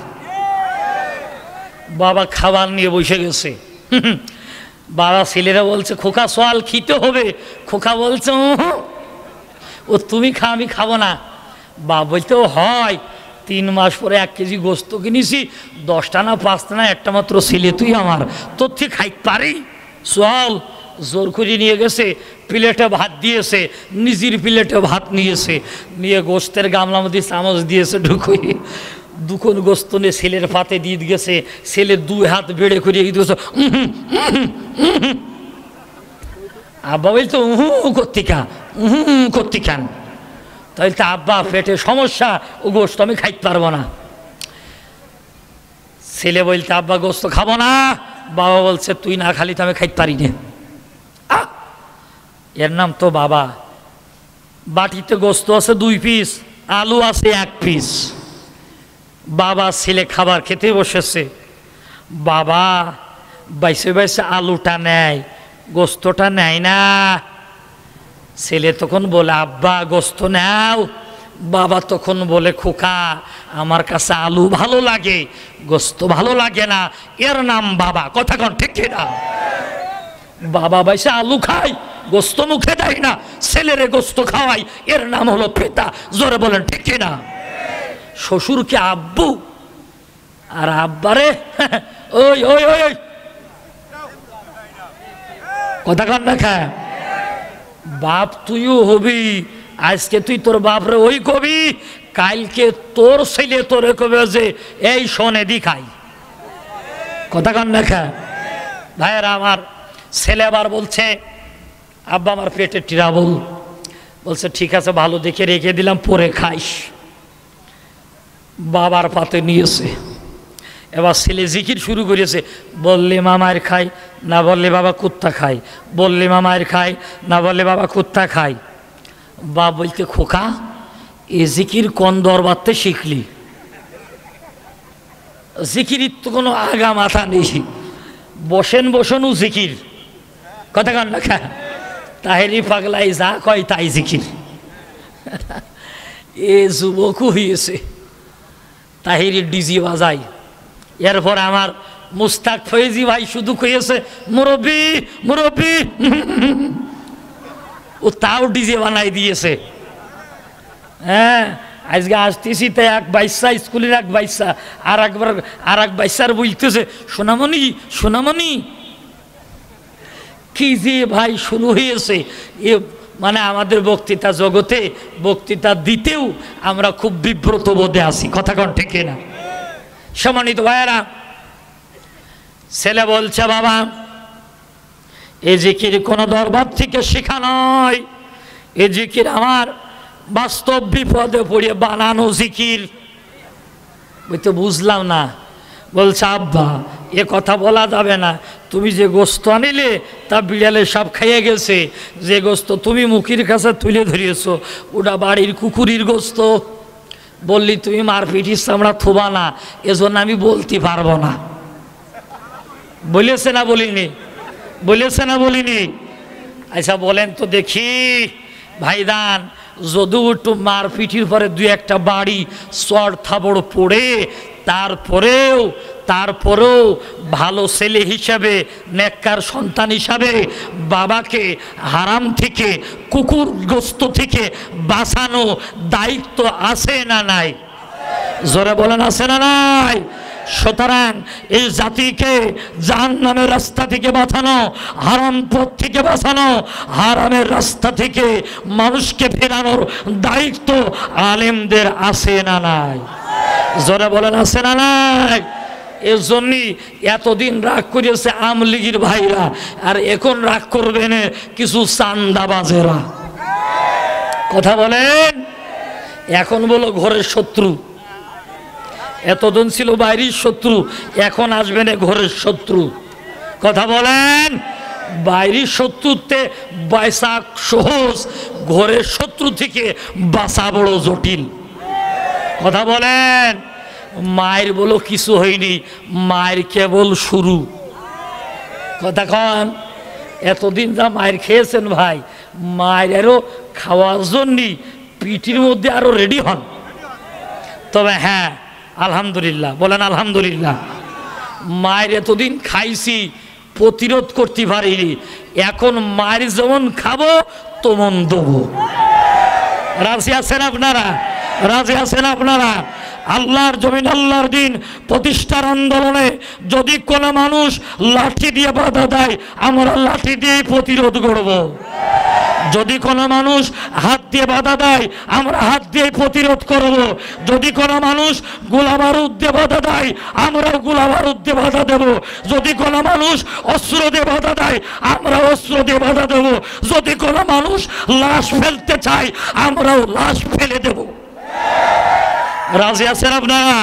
বাবা খাবার নিয়ে বসে গেছে। বাবা ছেলেরা বলছে, খোকা সোয়াল খেতে হবে। খোকা বলছে, ও তুমি খা, আমি খাবো না। বাবা বলতে, ও হয়। 3 মাস পরে 1 কেজি গোস্ত কিনেছি, 10টা না 5টা না, একটা মাত্র ছেলে তুই আমার, তোর থেকে খাইতে পারি? সোয়াল জোর করে নিয়ে গেছে, প্লেটে ভাত দিয়েছে, নিজের প্লেটে ভাত নিয়েছে, নিয়ে গোস্তের গামলার মধ্যে চামচ দিয়েছে ঢুকিয়ে, 2 কোণ গোস্ত নিয়ে ছেলের পাতে দিয়ে গেছে। ছেলে 2 হাত বেড়ে করিয়ে দিয়েছে। আব্বা বলতো, কর্তিকা কর্তিকান। তাই তো আব্বা পেটে সমস্যা, ও গোস্ত আমি খাইতে পারবো না। ছেলে বলতে, আব্বা গোস্ত খাবো না। বাবা বলছে, তুই না খালি তো আমি খাইতে পারি না। এর নাম তো বাবা। বাটিতে গোস্ত আছে 2 পিস, আলু আছে 1 পিস। বাবা ছেলে খাবার খেতে বসেছে, বাবা বাইসে বাইসে আলুটা নেয়, গোস্তটা নেয় না। ছেলে তখন বলে, আব্বা গোস্ত নাও। বাবা তখন বলে, খোকা আমার কাছে আলু ভালো লাগে, গোস্ত ভালো লাগে না, এর নাম বাবা। কথা কন ঠিক না? বাবা বাইসে আলু খায়, গোস্ত মুখে দেয় না, ছেলেরে গোস্ত খাওয়াই, এর নাম হলো পিতা। জোরে বলেন ঠিক না? শ্বশুরকে আব্বু আর আব্বারে ওই ওই ওই কথা কন না খা। বাপ তুইও হবি, আজকে তুই তোর বাপরে ওই কবি, কালকে তোর ছেলে তোরে কবে যে এই শোনে দি খাই। কথা কন না খা। ভাইয়েরা আমার, ছেলে আবার বলছে, আব্বা আমার পেটে ট্রাবল। বলছে, ঠিক আছে ভালো দেখে রেখে দিলাম, পরে খাইস। বাবার পাতে নিয়েছে। এবার ছেলে জিকির শুরু করেছে, বললে মামায়ের খাই, না বললে বাবা কুত্তা খাই, বললে মামায়ের খাই, না বললে বাবা কুত্তা খাই। বাবা বলতে, খোকা এ জিকির কোন দরবারতে শিখলি? জিকির তো কোনো আগা মাথা নেই, বসেন বসনও জিকির। কথা কন না খা। তাহেরি পাগলাই যা কয় তাই জিকির। এ যুবকও হয়েছে, তাহিরি ডিজি বাজাই। এরপর আমার মুস্তাক ফয়েজি ভাই শুধু কয়েছে, মুরব্বি মুরব্বি, ও তাও ডিজে বানাই দিয়েছে। হ্যাঁ, আজকে আসতেছি তাই এক বাইসা, স্কুলের এক বাইসা আর এক বাইসার বলতেছে, সোনামণি সোনামণি। কি যে ভাই শুরু হয়েছে এ, মানে আমাদের বক্তৃতা জগতে বক্তৃতা দিতেও আমরা খুব বিব্রত বোধে আছি। কথা কন ঠিক না? সম্মানিত ভাইয়েরা, ছেলে বলছে, বাবা এ জিকির কোনো দরবার থেকে শেখা নয়, এ জিকির আমার বাস্তব বিপদে পড়ে বানানো জিকির। বলতে বুঝলাম না। বলছে, আব্বা এ কথা বলা যাবে না, তুমি যে গোস্ত আনিলে তা বিড়ালে সব খাইয়ে গেছে, যে গোস্ত তুমি মুখের কাছে তুলে ধরিয়েছো ওটা বাড়ির কুকুরির গোস্ত। বললি তুমি মার পিঠির চামড়া থোবা না, এজন্য আমি বলতে পারবো না। বলেছে না বলিনি? বলেছে না বলিনি? আচ্ছা বলেন তো দেখি ভাইদান, যদিও একটু মার পিঠির পরে 2-1টা বাড়ি চড় থাবড় পড়ে, তারপরেও ভালো ছেলে হিসাবে, নেককার সন্তান হিসাবে বাবাকে হারাম থেকে, কুকুর গোস্ত থেকে বাঁচানো দায়িত্ব আছে না নাই? জোরে বলেন আছে না নাই? সুতরাং এই জাতিকে জাহান্নামের রাস্তা থেকে বাঁচানো, হারাম পথ থেকে বাঁচানো, হারামের রাস্তা থেকে মানুষকে ফেরানোর দায়িত্ব আলেমদের আছে না নাই? জোরে বলেন আছে না নাই? এর জন্যই এতদিন রাগ করেছে আমলিগির ভাইরা, আর এখন রাগ করবেন কিছু চান্দাবাজেরা। কথা বলেন। এখন বলো ঘরের শত্রু, এতদিন ছিল বাইরের শত্রু, এখন আসবেন ঘরের শত্রু। কথা বলেন। বাইরের শত্রুতে বাঁচা সহজ, ঘরের শত্রু থেকে বাঁচা বড় জটিল। কথা বলেন। মায়ের বলো কিছু হয়নি, মায়ের কেবল শুরু। কথা কন। এতদিন যা মায়ের খেয়েছেন ভাই, মায়ের আরো খাওয়ার জন্যই পিঠির মধ্যে আরো রেডি হন। তবে হ্যাঁ আলহামদুলিল্লাহ, বলেন আলহামদুলিল্লাহ। মায়ের এতদিন খাইছি, প্রতিরোধ করতে পারিনি, এখন মায়ের যেমন খাবো তেমন দেবো। রাজি আছেন আপনারা? রাজি আছেন আপনারা? আল্লাহর জমিন, আল্লাহর দিন প্রতিষ্ঠার আন্দোলনে যদি কোনো মানুষ লাঠি দিয়ে বাধা দেয়, আমরা লাঠি দিয়ে প্রতিরোধ করব। যদি কোনো মানুষ হাত দিয়ে বাধা দেয়, আমরা হাত দিয়ে প্রতিরোধ করব। যদি কোনো মানুষ গোলা বারুদ দিয়ে বাধা দেয়, আমরা গোলা বারুদ দিয়ে বাধা দেব। যদি কোনো মানুষ অস্ত্র দিয়ে বাধা দেয়, আমরা অস্ত্র দিয়ে বাধা দেব। যদি কোনো মানুষ লাশ ফেলতে চায়, আমরাও লাশ ফেলে দেব। রাজি আছেন আপনারা?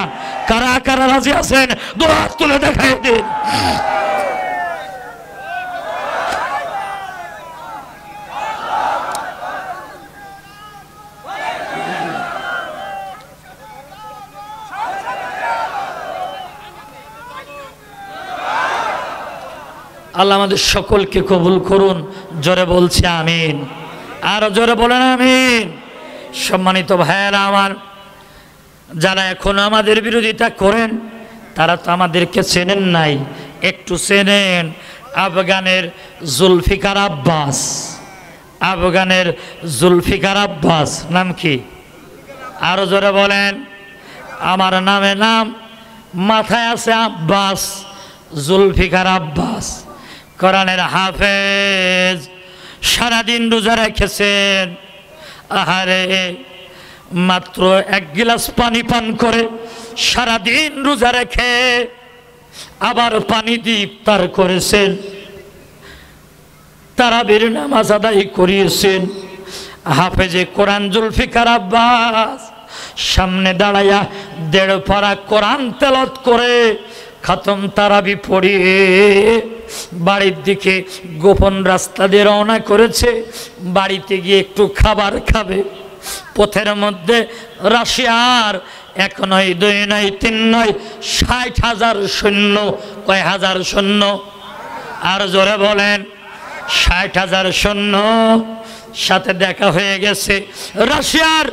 কারা কারা রাজি আছেন দু হাত তুলে দেখাই দিন। আল্লাহ আমাদের সকলকে কবুল করুন। জোরে বলছি আমিন। আর জোরে বলেন আমিন। সম্মানিত ভাইয়েরা আমার, যারা এখনো আমাদের বিরোধিতা করেন তারা তো আমাদেরকে চেনেন নাই, একটু চেনেন। আফগানের জুলফিকার আব্বাস, আফগানের জুলফিকার আব্বাস নাম কি? আরো জোরে বলেন। আমার নামে নাম, মাথায় আছে আব্বাস, জুলফিকার আব্বাস। কোরআনের হাফেজ, সারাদিন রোজা রেখেছেন। আহারে, মাত্র এক গিলাস পানি পান করে সারাদিন রোজা রেখে আবার পানি দিয়ে ইফতার করেছেন, তারাবির নামাজ আদায় করিয়েছেন। হাফেজে কোরআন জুলফিকার আব্বাস সামনে দাঁড়াইয়া 1.5 পারা কোরআন তেলাওয়াত করে খতম তারাবি পড়িয়ে বাড়ির দিকে গোপন রাস্তা দিয়ে রওনা করেছে। বাড়িতে গিয়ে একটু খাবার খাবে। পথের মধ্যে রাশিয়ার 1 নয় 2 নয় 3 নয় 60,000 সৈন্য। কয় হাজার সৈন্য? আর জোরে বলেন। 60,000 সৈন্য সাথে দেখা হয়ে গেছে। রাশিয়ার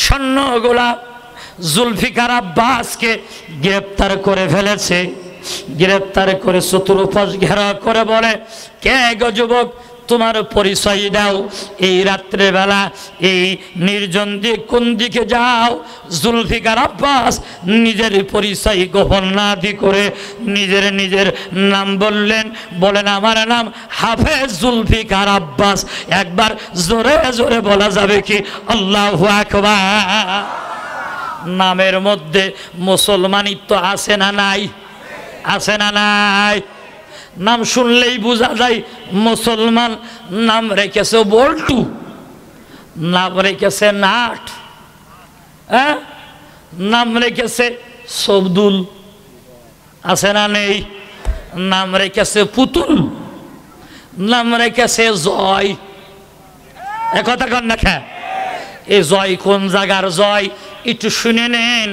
সৈন্যগুলা জুলফিকার আব্বাসকে গ্রেপ্তার করে ফেলেছে। গ্রেপ্তার করে চতুর্পাশ ঘেরা করে বলে, কে গো যুবক, তোমার পরিচয় দাও। এই রাত্রেবেলা এই নির্জন দিক কোন দিকে যাও? জুলফিকার আব্বাস নিজের পরিচয় গোপন না দি করে নিজের নাম বললেন। বলেন, আমার নাম হাফেজ জুলফিকার আব্বাস। একবার জোরে জোরে বলা যাবে কি? আল্লাহু আকবার। নামের মধ্যে মুসলমানিত্ব আছে না নাই? আছে না নাই? নাম শুনলেই বোঝা যায় মুসলমান। নাম রেখেছে বল্টু, নাম রেখেছে নাট, হ্যাঁ, নাম রেখেছে সবদুল, আছে না নেই? নাম রেখেছে পুতুল, নাম রেখেছে জয়। একথা কন না খা? এই জয় কোন জায়গার জয় একটু শুনে নেন।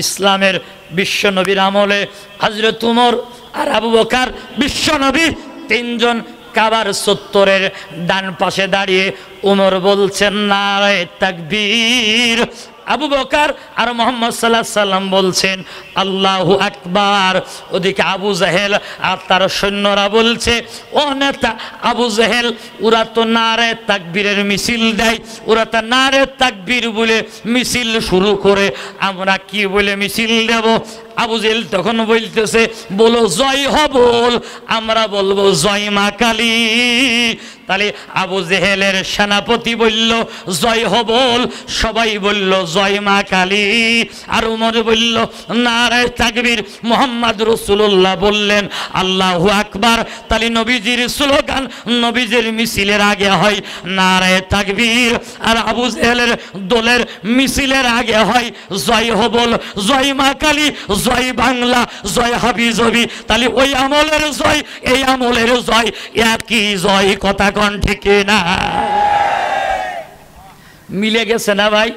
ইসলামের বিশ্বনবীর আমলে হযরত উমর আর আবু বকর, বিশ্বনবী 3 জন কাবার চত্বরের ডান পাশে দাঁড়িয়ে উমর বলছেন নারে তাকবীর। আবু বকর আর মুহাম্মদ সাল্লাল্লাহু আলাইহি সাল্লাম বলছেন আল্লাহু আকবার। ওদিকে আবু জাহেল আর তার সৈন্যরা বলছে, ও নেতা আবু জাহেল, ওরা তো নারে তাকবীরের মিছিল দেয়, ওরা তো নারে তাকবীর বলে মিছিল শুরু করে, আমরা কি বলে মিছিল দেব? আবু জাহেল তখন বলতেছে, বলো জয় হবল। আমরা বলবো জয় মা কালী। তাহলে আবু জেহেলের সেনাপতি বলল জয় হবল, সবাই বলল জয় মা কালী। আর উমর বলল নারায়ে তাকবীর। মুহাম্মদ রাসূলুল্লাহ বললেন আল্লাহু আকবার। তাহলে নবীজির স্লোগান, নবীজির মিছিলের আগে হয় নারায়ে তাকবীর, আর আবু জেহেলের দলের মিছিলের আগে হয় জয় হবল, জয় মা কালী, জয় বাংলা, জয় হাবিজাবি। তাহলে ওই আমলের জয়, এই আমলের জয় একই জয়, কথা কোন ঠিক না? মিলে গেছে না ভাই?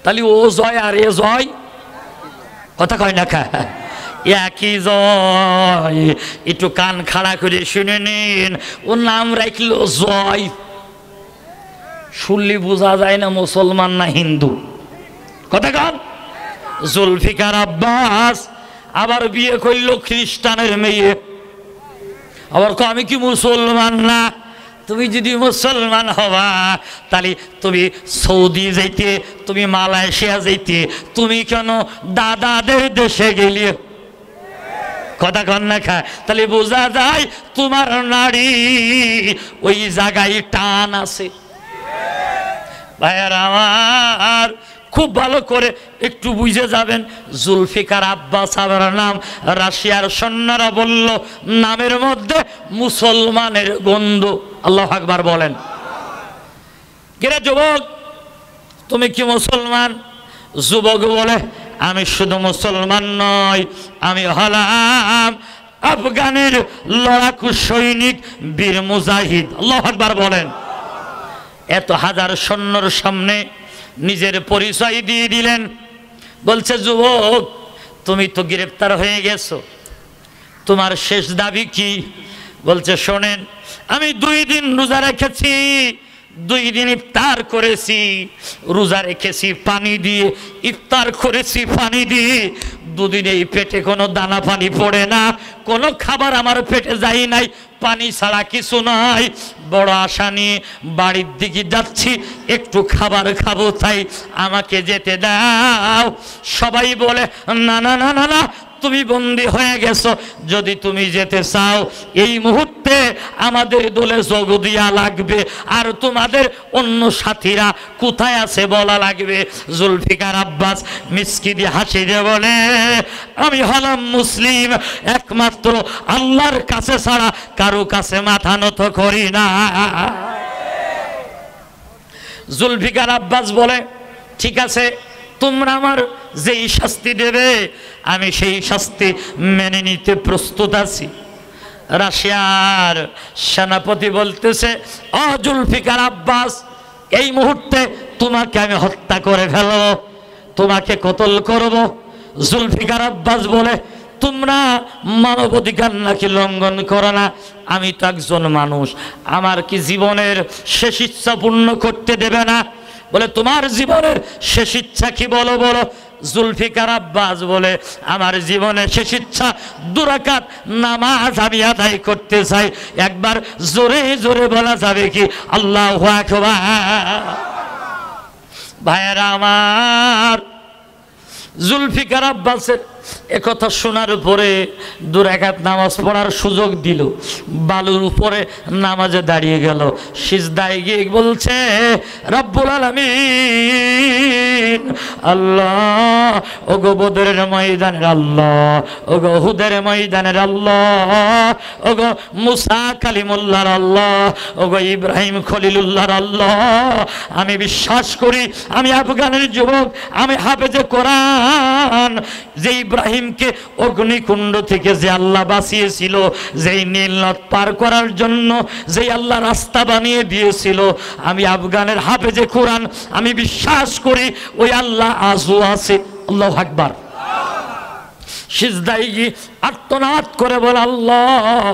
তাহলে ও জয় আর এ জয় কথা কয় না খা, একই জয়। একটু কান খাড়া করে শুনে নিন, ওর নাম রাখলো জয়। শুনলে বোঝা যায় না মুসলমান না হিন্দু, কথা কন। জুলফিকার আব্বাস আবার বিয়ে করলো খ্রিস্টানের মেয়ে। আবার আমি কি মুসলমান না? তুমি যদি মুসলমান হবা তাহলে তুমি সৌদি যাইতে, তুমি মালয়েশিয়া যাইতে, তুমি কেন দাদাদের দেশে গেলি? কথা কন না খা। তাহলে বোঝা যায় তোমার নারী ওই জায়গায় টান আছে। ভাইয়ার আমার খুব ভালো করে একটু বুঝে যাবেন, জুলফিকার আব্বাস আমার নাম। রাশিয়ার সৈন্যরা বলল নামের মধ্যে মুসলমানের গন্ধ। আল্লাহু আকবার বলেন। কিরে যুবক, তুমি কি মুসলমান? যুবক বলে আমি শুধু মুসলমান নয়, আমি হলাম আফগানের লড়াকু সৈনিক, বীর মুজাহিদ। আল্লাহু আকবার বলেন। এত হাজার সৈন্যর সামনে নিজের পরিচয় দিয়ে দিলেন। বলছে যুবক, তুমি তো গ্রেফতার হয়ে গেছো, তোমার শেষ দাবি কি? বলছে শোনেন, আমি 2 দিন রোজা রেখেছি, 2 দিন ইফতার করেছি, রোজা রেখেছি পানি দিয়ে, ইফতার করেছি পানি দিয়ে। 2 দিনে এই পেটে কোনো দানা পানি পড়ে না, কোনো খাবার আমার পেটে যায় নাই, পানি ছাড়া কিছু নাই। বড় আশা নিয়ে বাড়ির দিকে যাচ্ছি, একটু খাবার খাবো, তাই আমাকে যেতে দাও। সবাই বলে না না না না না, তুমি বন্দী হয়ে গেছো, যদি তুমি যেতে চাও এই মুহূর্তে আমাদের দলে যোগ দিয়া লাগবে, আর তোমাদের অন্য সাথীরা কোথায় আছে বলা লাগবে। জুলফিকার আব্বাস মিসকি দিয়ে হাসি দিয়ে বলে আমি হলাম মুসলিম, একমাত্র আল্লাহর কাছে ছাড়া কারো কাছে মাথা নত করি না। জুলফিকার আব্বাস বলে ঠিক আছে, তোমরা আমার যেই শাস্তি দেবে আমি সেই শাস্তি মেনে নিতে প্রস্তুত আছি। রাশিয়ার সেনাপতি বলতেছে ও জুলফিকার আব্বাস, এই মুহূর্তে তোমাকে আমি হত্যা করে ফেলব, তোমাকে কতল করব। জুলফিকার আব্বাস বলে তোমরা মানবাধিকার নাকি লঙ্ঘন করো না? আমি তো একজন মানুষ, আমার কি জীবনের শেষ ইচ্ছা পূর্ণ করতে দেবে না? বলে তোমার জীবনের শেষ ইচ্ছা কি বলো বলো। জুলফিকার আব্বাস বলে আমার জীবনের শেষ ইচ্ছা 2 রাকাত নামাজ আমি আদায় করতে চাই। একবার জোরে জোরে বলা যাবে কি আল্লাহু আকবার? ভাইয়েরা আমার, জুলফিকার আব্বাসের একথা শোনার পরে 2 রাকাত নামাজ পড়ার সুযোগ দিল, বালুর উপরে নামাজে দাঁড়িয়ে গেল, সিজদায় গিয়ে বলছে রব্বুল আলামিন, আল্লাহ ওগো বদরের ময়দানের আল্লাহ, ওগো উহুদের ময়দানের আল্লাহ, ওগো মুসা কালিমুল্লাহর আল্লাহ, ওগো ইব্রাহিম খলিলুল্লাহর আল্লাহ, আমি বিশ্বাস করি আমি আফগানের যুবক, আমি হাফেজে কোরআন, যে ইব্রাহিমকে অগ্নিকুণ্ড থেকে যে আল্লাহ বাঁচিয়েছিল, যেই নীল নদ পার করার জন্য যেই আল্লাহ রাস্তা বানিয়ে দিয়েছিল, আমি আফগানের হাফেজে কোরআন, আমি বিশ্বাস করি ওই আল্লাহ আজও আছে। আল্লাহু আকবার। সিজদায় গিয়ে আর্তনাদ করে বল আল্লাহ,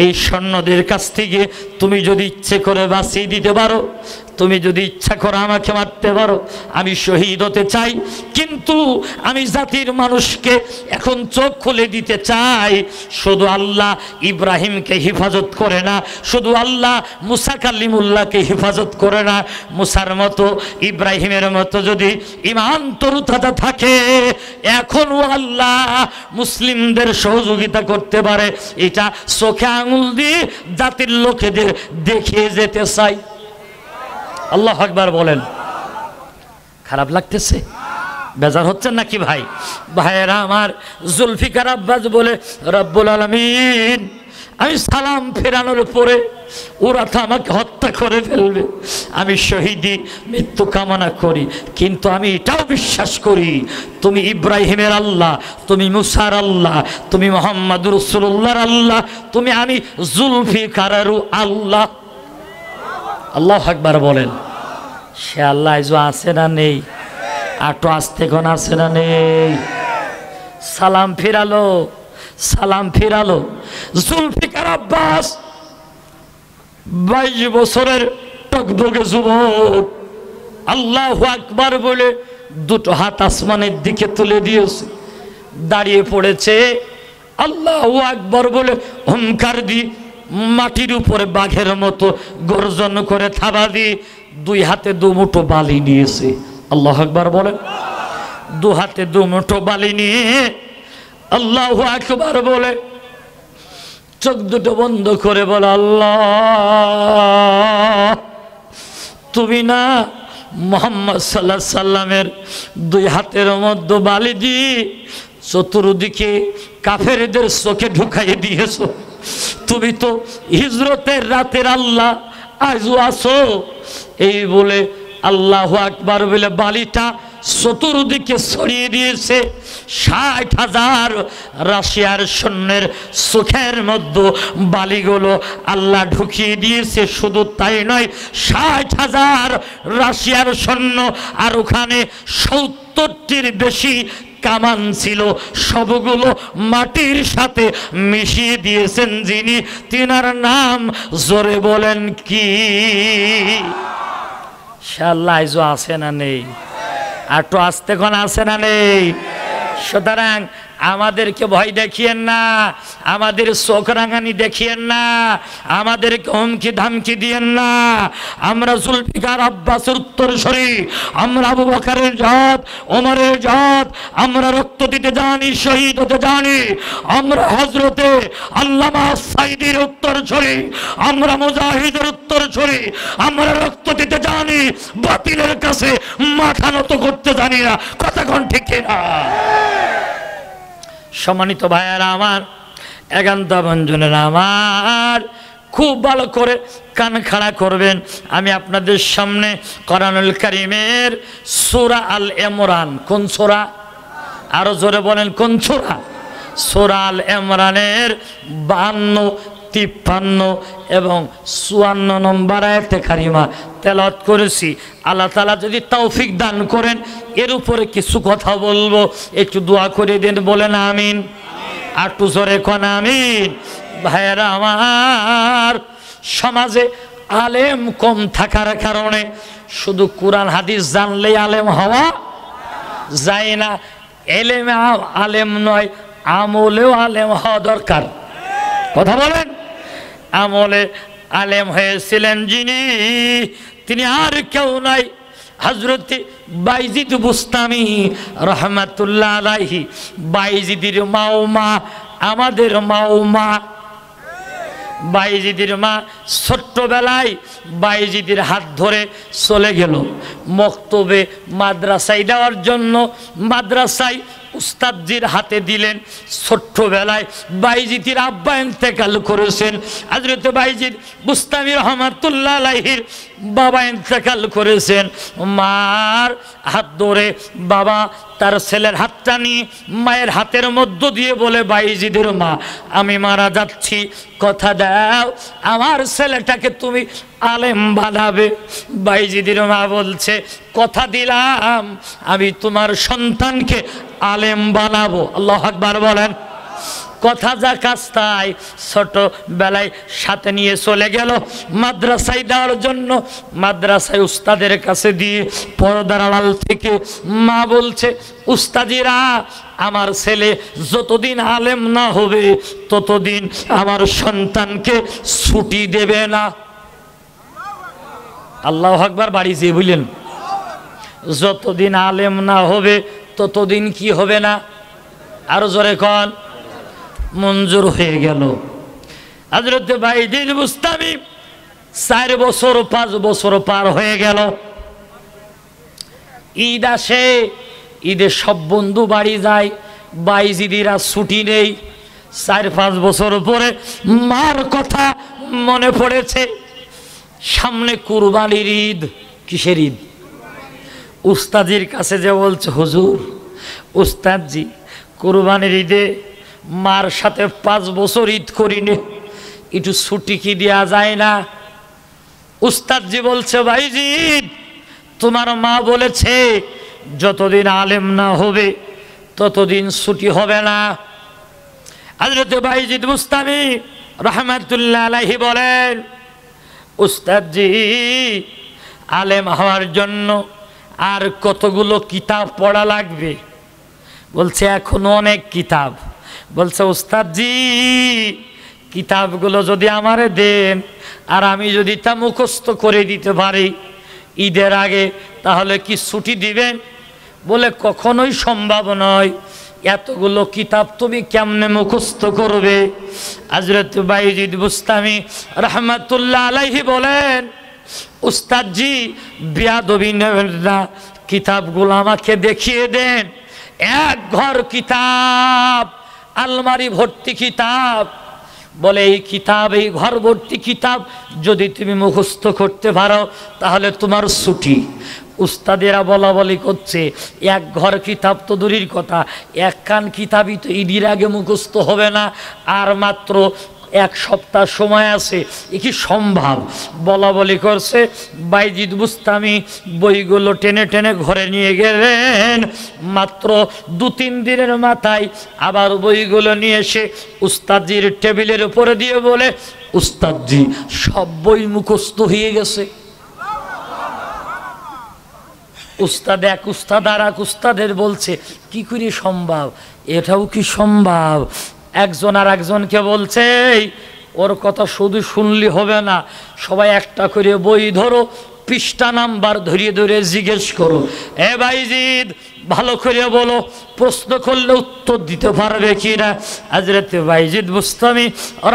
এই সৈন্যদের কাছ থেকে তুমি যদি ইচ্ছে করে বাঁচিয়ে দিতে পারো তুমি যদি ইচ্ছা করো আমাকে মারতে পারো, আমি শহীদ হতে চাই, কিন্তু আমি জাতির মানুষকে এখন চোখ খুলে দিতে চাই, শুধু আল্লাহ ইব্রাহিমকে হেফাজত করে না, শুধু আল্লাহ মুসা কালিমুল্লাহকে হেফাজত করে না, মুসার মতো ইব্রাহিমের মতো যদি ঈমান তরুতাজা থাকে, এখনও আল্লাহ মুসলিমদের সহযোগিতা করতে পারে, এটা চোখে আঙুল দিয়ে জাতির লোকেদের দেখিয়ে যেতে চাই। আল্লাহু আকবার বলেন। খারাপ লাগতেছে? বেজার হচ্ছেন নাকি ভাই? ভাইয়েরা আমার, জুলফিকার আব্বাস বলে, রব্বুল আলামিন আমি সালাম ফেরানোর পরে ওরা তো আমাকে হত্যা করে ফেলবে, আমি শহীদি মৃত্যু কামনা করি, কিন্তু আমি এটাও বিশ্বাস করি তুমি ইব্রাহিমের আল্লাহ, তুমি মুসার আল্লাহ, তুমি মুহাম্মদুর রাসূলুল্লাহর আল্লাহ, তুমি আমি জুলফিকারেরও আল্লাহ। আল্লাহু আকবার বলেন। সে আল্লাহ আজও আছে না নেই? আটো আসতে কোন আছে না নেই? সালাম ফিরালো, সালাম ফিরালো জুলফিকার আব্বাস, 22 বছরের টকবগে যুবক, আল্লাহু আকবার বলে দুটো হাত আসমানের দিকে তুলে দিয়েছে, দাঁড়িয়ে পড়েছে, আল্লাহু আকবার বলে হুঙ্কার দি মাটির উপরে বাঘের মতো গর্জন করে থাবা দিয়ে 2 হাতে 2 মুঠো বালি নিয়েছে। আল্লাহু আকবার বলেন। 2 হাতে 2 মুঠো বালি নিয়ে আল্লাহু আকবার বলে চোখ দুটো বন্ধ করে বলে, আল্লাহ তুমি না মুহাম্মদ সাল্লাল্লাহু আলাইহি সাল্লামের 2 হাতের মধ্যে বালি দিয়ে চতুর্দিকে কাফেরদের চোখে ঢুকাইয়ে দিয়েছো, তুমি তো হিজরতের রাতের আল্লাহ আজও আছো। এই বলে আল্লাহু আকবার বলে বালিটা চতুর্দিকে ছড়িয়ে দিয়েছে। 60,000 রাশিয়ার সৈন্যের চোখের মধ্যে বালিগুলো আল্লাহ ঢুকিয়ে দিয়েছে। শুধু তাই নয়, 60,000 রাশিয়ার সৈন্য আর ওখানে 70টির বেশি কামান ছিল, সবগুলো মাটির সাথে মিশিয়ে দিয়েছেন যিনি, তিনার নাম জোরে বলেন কি? সে আল্লাহ আজও আছে না নেই? আটো আসতে কোন আছে না নেই? সুতরাং আমাদেরকে ভয় দেখিয়েন না, আমাদের চোখ রাঙানি দেখিয়েন না, আমাদেরকে হুমকি ধামকি দিয়েন না। আমরা জুলফিকার আব্বাসের উত্তরসূরি, আমরা আবু বকরের জাত, ওমরের জাত, আমরা রক্ত দিতে জানি, শহীদ হতে জানি, আমরা হযরতে আল্লামা সাইদির উত্তরসূরি, আমরা মুজাহিদের উত্তরসূরি, আমরা রক্ত দিতে জানি, বাতিলের কাছে মাথা নত করতে জানি না। কথা কোন ঠিক না? সম্মানিত ভাইয়েরা আমার, একান্ত বন্ধুরা আমার, খুব ভালো করে কান খাড়া করবেন। আমি আপনাদের সামনে কোরআনুল কারীমের সূরা আল ইমরান, কোন সূরা? আরো জোরে বলেন, কোন সূরা? সূরা আল ইমরানের 52, 53 এবং 54 নম্বর আয়াতে কারিমা তেলাওয়াত করেছি। আল্লাহ তাআলা যদি তৌফিক দান করেন এর উপরে কিছু কথা বলবো, একটু দোয়া করে দেন, বলেন আমিন। আর একটু জোরে কোন আমিন। ভাইয়েরা আমার, সমাজে আলেম কম থাকার কারণে শুধু কোরআন হাদিস জানলেই আলেম হওয়া যায় না, এলেমে আলেম নয়, আমলেও আলেম হওয়া দরকার। কথা বলেন। আমলে আলেম হয়েছিলেন যিনি, তিনি আর কেউ নাই, হযরত বাইজিদ বুস্তামি রহমাতুল্লাহ আলাইহি। বাইজিদের মাও মা, আমাদের মাও মা। বাইজিদের মা ছোট্টবেলায় বাইজিদের হাত ধরে চলে গেল মক্তবে মাদ্রাসায় দেওয়ার জন্য। মাদ্রাসায় উস্তাদজির হাতে দিলেন। ছোট্টবেলায় বাইজিদের আব্বা ইন্তেকাল করেছেন। হযরত বাইজিদ বুস্তামি রহমাতুল্লাহ আলাইহির বাবা ইন্তেকাল করেছেন। মার হাত ধরে বাবা তার ছেলের হাতটা নিয়ে মায়ের হাতের মধ্য দিয়ে বলে, বাইজিদের মা, আমি মারা যাচ্ছি, কথা দাও আমার ছেলেটাকে তুমি আলেম বানাবে। বাইজিদের মা বলছে, কথা দিলাম আমি তোমার সন্তানকে আলেম বানাবো। আল্লাহু আকবার বলেন। কথা যা কাজ তাই। ছোটবেলায় সাথে নিয়ে চলে গেল মাদ্রাসায় দেওয়ার জন্য। মাদ্রাসায় উস্তাদের কাছে দিয়ে পর্দার আড়াল থেকে মা বলছে, উস্তাদিরা আমার ছেলে যতদিন আলেম না হবে ততদিন আমার সন্তানকে ছুটি দেবে না। আল্লাহু আকবার। বাড়ি যেয়ে বললেন, যতদিন আলেম না হবে ততদিন কি হবে না? আরো জোরে কন। মঞ্জুর হয়ে গেল। হযরত বাইজিদ বুস্তামি 4 বছর 5 বছর পার হয়ে গেল। ঈদ আসে, ঈদে সব বন্ধু বাড়ি যায়, বাইজিদিরা ছুটি নেই। 4-5 বছর পরে মার কথা মনে পড়েছে। সামনে কুরবানির ঈদ। কিসের ঈদ? উস্তাদের কাছে যে বলছে, হুজুর উস্তাদজি কুরবানির ঈদে মার সাথে 5 বছর ঈদ করিনি, একটু ছুটি কি দেওয়া যায় না? উস্তাদজি বলছে, ভাইজিদ তোমার মা বলেছে যতদিন আলেম না হবে ততদিন ছুটি হবে না। হযরত বাইজিদ বুস্তামি রাহমাতুল্লাহ আলাইহি বলেন, উস্তাদজি আলেম হওয়ার জন্য আর কতগুলো কিতাব পড়া লাগবে? বলছে এখনো অনেক কিতাব। বলছে উস্তাদজি কিতাবগুলো যদি আমারে দেন আর আমি যদি তা মুখস্থ করে দিতে পারি ঈদের আগে, তাহলে কি ছুটি দিবেন? বলে কখনোই সম্ভব নয়, এতগুলো কিতাব তুমি কেমনে মুখস্থ করবে? হযরত বাইজিদ বুস্তামি রাহমাতুল্লাহ আলাইহি বলেন, উস্তাদজি বেয়াদবি নেবেন না, কিতাবগুলো আমাকে দেখিয়ে দেন। 1 ঘর কিতাব, আলমারি ভর্তি কিতাব। বলে এই কিতাব, এই ঘর ভর্তি কিতাব যদি তুমি মুখস্থ করতে পারো তাহলে তোমার ছুটি। উস্তাদেরা বলা বলি করছে, 1 ঘর কিতাব তো দূরের কথা, 1 কান কিতাবই তো ঈদের আগে মুখস্থ হবে না, আর মাত্র 1 সপ্তাহ সময় আছে, এ কি সম্ভব? বলা বলি করছে। বাইজিদ বুস্তামি বইগুলো টেনে টেনে ঘরে নিয়ে গেলেন। মাত্র 2-3 দিনের মাথায় আবার বইগুলো নিয়ে এসে উস্তাদজির টেবিলের উপরে দিয়ে বলে, উস্তাদজি সব বই মুখস্থ হয়ে গেছে। উস্তাদ এক উস্তাদ আর এক উস্তাদের বলছে, কি করে সম্ভব? এটাও কি সম্ভব? একজন আর একজনকে বলছে, ওর কথা শুধু শুনলে হবে না, সবাই একটা করে বই ধরো, পৃষ্ঠা নাম্বার ধরিয়ে ধরে জিজ্ঞেস করো, এ বাইজিদ ভালো করে বলো, প্রশ্ন করলে উত্তর দিতে পারবে কিনা? হযরত বাইজিদ বুস্তামি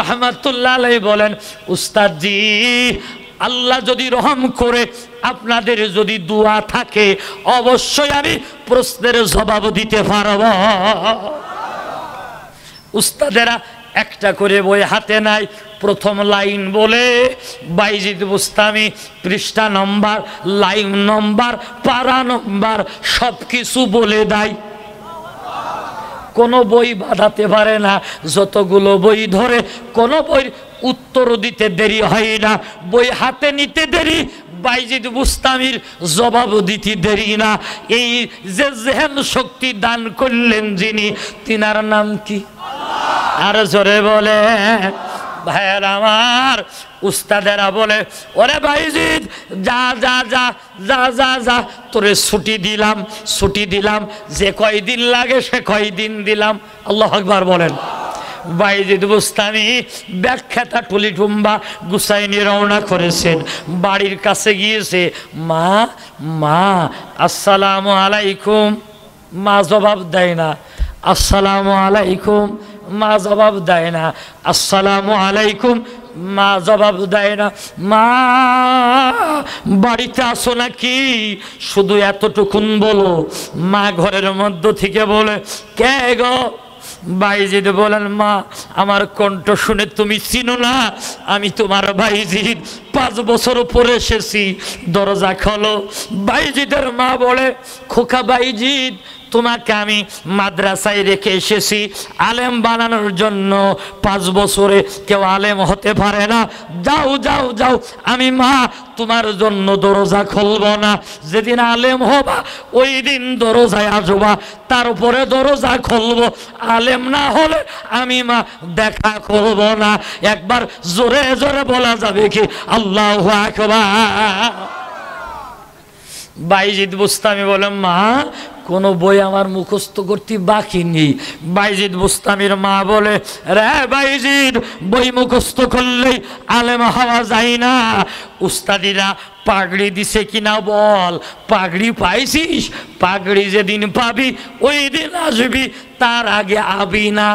রাহমাতুল্লাহ আলাইহি বলেন, উস্তাদজি আল্লাহ যদি রহম করে আপনাদের যদি দোয়া থাকে অবশ্যই আমি প্রশ্নের জবাব দিতে পারব। উস্তাদেরা একটা করে বই হাতে নাই, প্রথম লাইন বলে বাইজিদ বুস্তামি পৃষ্ঠা নম্বর, লাইন নম্বর, পারা নম্বর সব কিছু বলে দেয়। কোনো বই বাঁধাতে পারে না, যতগুলো বই ধরে কোনো বই উত্তর দিতে দেরি হয় না, বই হাতে নিতে দেরি, বাইজিদ বুস্তামির জবাব দিতে দেরি না। এই যে জেহেন শক্তি দান করলেন যিনি, তিনার নাম কি? আর জোরে বলে ভাইয়ের আমার। উস্তাদেরা বলে, ওরে বাইজিদ যা যা যা যা যা যা, তোরে ছুটি দিলাম, ছুটি দিলাম, যে কয়দিন লাগে সে কয়দিন দিলাম। আল্লাহু আকবার বলেন। বাইজিদ বুস্তামি ব্যাখ্যাতা টুলি টুম্বা গুছাইনি রওনা করেছেন। বাড়ির কাছে গিয়েছে, মা মা আসসালামু আলাইকুম। মা জবাব দেয় না। আসসালামু আলাইকুম, মা জবাব দেয় না। আসসালামু আলাইকুম, মা জবাব দেয় না। মা বাড়িতে আসো নাকি? শুধু এতটুকুন বলো। মা ঘরের মধ্য থেকে বলে, কে গো? বাইজিদ বলেন, মা আমার কণ্ঠ শুনে তুমি চিনো না? আমি তোমার বাইজিদ, 5 বছর পরে এসেছি, দরজা খোলো। বাইজিদের মা বলে, খোকা বাইজিদ তোমাকে আমি মাদ্রাসায় রেখে এসেছি আলেম বানানোর জন্য, 5 বছরে কেউ আলেম হতে পারে না, যাও যাও যাও, আমি মা তোমার জন্য দরজা খুলব না, যেদিন আলেম হবা ওই দিন দরজায় আসবা, তারপরে দরজা খুলব, আলেম না হলে আমি মা দেখা করব না। একবার জোরে জোরে বলা যাবে কি আল্লাহু আকবার? বাইজিদ বুস্তামি বলে, মা কোনো বই আমার মুখস্থ করতে বাকি নেই। বাইজিদ বুস্তামির মা বলে, রে বাইজিদ, বই মুখস্থ করলেই আলেম হওয়া যায় না। উস্তাদিরা পাগড়ি দিছে কিনা বল, পাগড়ি পাইছিস? পাগড়ি যেদিন পাবি ওই দিন আসবি, তার আগে আবি না।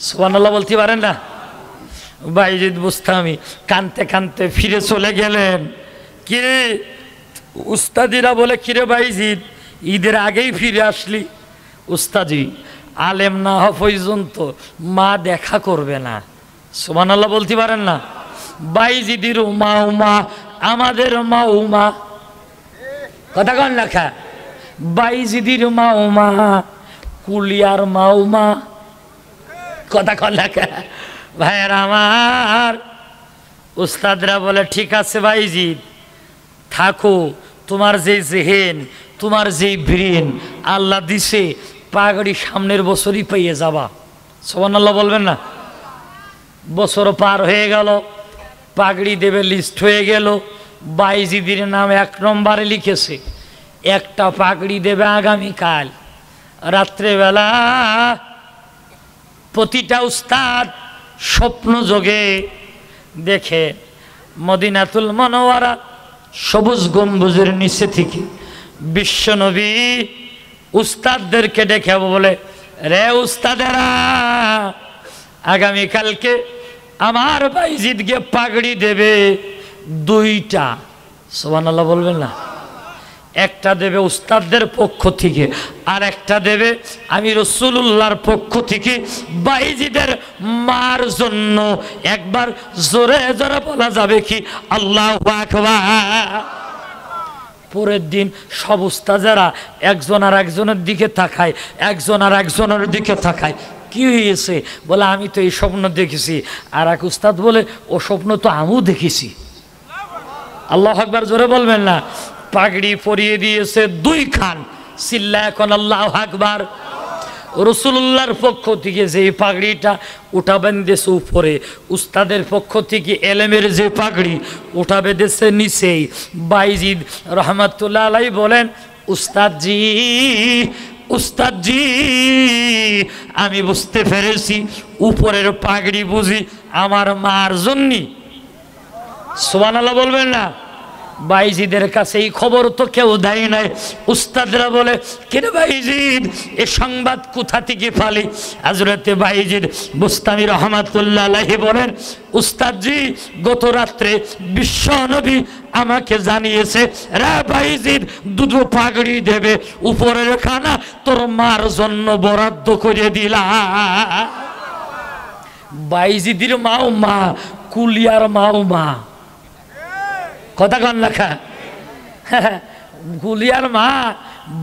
সুবহানাল্লাহ বলতে পারেন না? বাইজিদ বুস্তামি কানতে কানতে ফিরে চলে গেলেন। কিরে? উস্তাদিরা বলে, কিরে বাইজিদ, ঈদের আগেই ফিরে আসলি? উস্তাদি, আলেম না হওয়া পর্যন্ত মা দেখা করবে না। সুবহানাল্লাহ বলতে পারেন না? বাইজিদির মা উমা, আমাদের মা উমা, কথা কন লেখা, বাইজিদির মা উমা, কুলিয়ার মা উমা, কথা কন লেখা। ভাইয়ের আমার, উস্তাদরা বলে, ঠিক আছে বাইজিদ, থাকো, তোমার যে জেহেন, তোমার যে ব্রেন আল্লাহ দিছে, পাগড়ি সামনের বছরই পেয়ে যাবা। সুবহানাল্লাহ বলবেন না? বছর পার হয়ে গেল, পাগড়ি দেবে লিস্ট হয়ে গেল, বাইজিদের নাম 1 নম্বরে লিখেছে, একটা পাগড়ি দেবে আগামীকাল রাত্রেবেলা। প্রতিটা উস্তাদ স্বপ্ন যোগে দেখে মদিনাতুল মুনাওয়ারা সবুজ গম্বুজের নিচে থেকে বিশ্বনবী উস্তাদদেরকে ডেকে বলে, রে উস্তাদেরা, আগামীকালকে আমার বাইজিদকে পাগড়ি দেবে 2টা। সুবহানাল্লাহ বলবেন না? একটা দেবে উস্তাদদের পক্ষ থেকে, আর একটা দেবে আমি রাসূলুল্লাহর পক্ষ থেকে বাইজিদের মার জন্য। একবার জোরে জোরে বলা যাবে কি আল্লাহু আকবার? পরের দিন সব উস্তাদেরা একজন আর একজনের দিকে তাকায়, একজন আর একজনের দিকে তাকায়। কি হয়েছে? বলে, আমি তো এই স্বপ্ন দেখেছি। আর এক উস্তাদ বলে, ও স্বপ্ন তো আমিও দেখেছি। আল্লাহু আকবার জোরে বলবেন না? পাগড়ি পরিয়ে দিয়েছে 2 খান, চিল্লা এখন আল্লাহু আকবার। রাসূলুল্লাহর পক্ষ থেকে যে পাগড়িটা ওটা বেঁধেছে উপরে, উস্তাদের পক্ষ থেকে এলেমের যে পাগড়ি ওটা বেঁধেছে নিচেই। বাইজিদ রহমাতুল্লাহ আলাইহি বলেন, উস্তাদজি, উস্তাদজি, আমি বুঝতে পেরেছি উপরের পাগড়ি বুঝি আমার মার জন্যে। সুবহানাল্লাহ বলবেন না? বাইজিদের কাছে এই খবর তো কেউ দেয় নাই। উস্তাদরা বলে, কেন বাইজিদ, এ সংবাদ কোথা থেকে পালি? হযরতে বাইজিদ বুস্তামি রহমাতুল্লাহ আলাইহি বলেন, উস্তাদজি, গত রাত্রে বিশ্বনবী আমাকে জানিয়েছে, রে বাইজিদ, 2 পাগড়ি দেবে, উপরের খানা তোর মার জন্য বরাদ্দ করে দিলা। বাইজিদের মাও মা, কুলিয়ার মাও মা, কথা কন লেখা। গুলিয়ার মা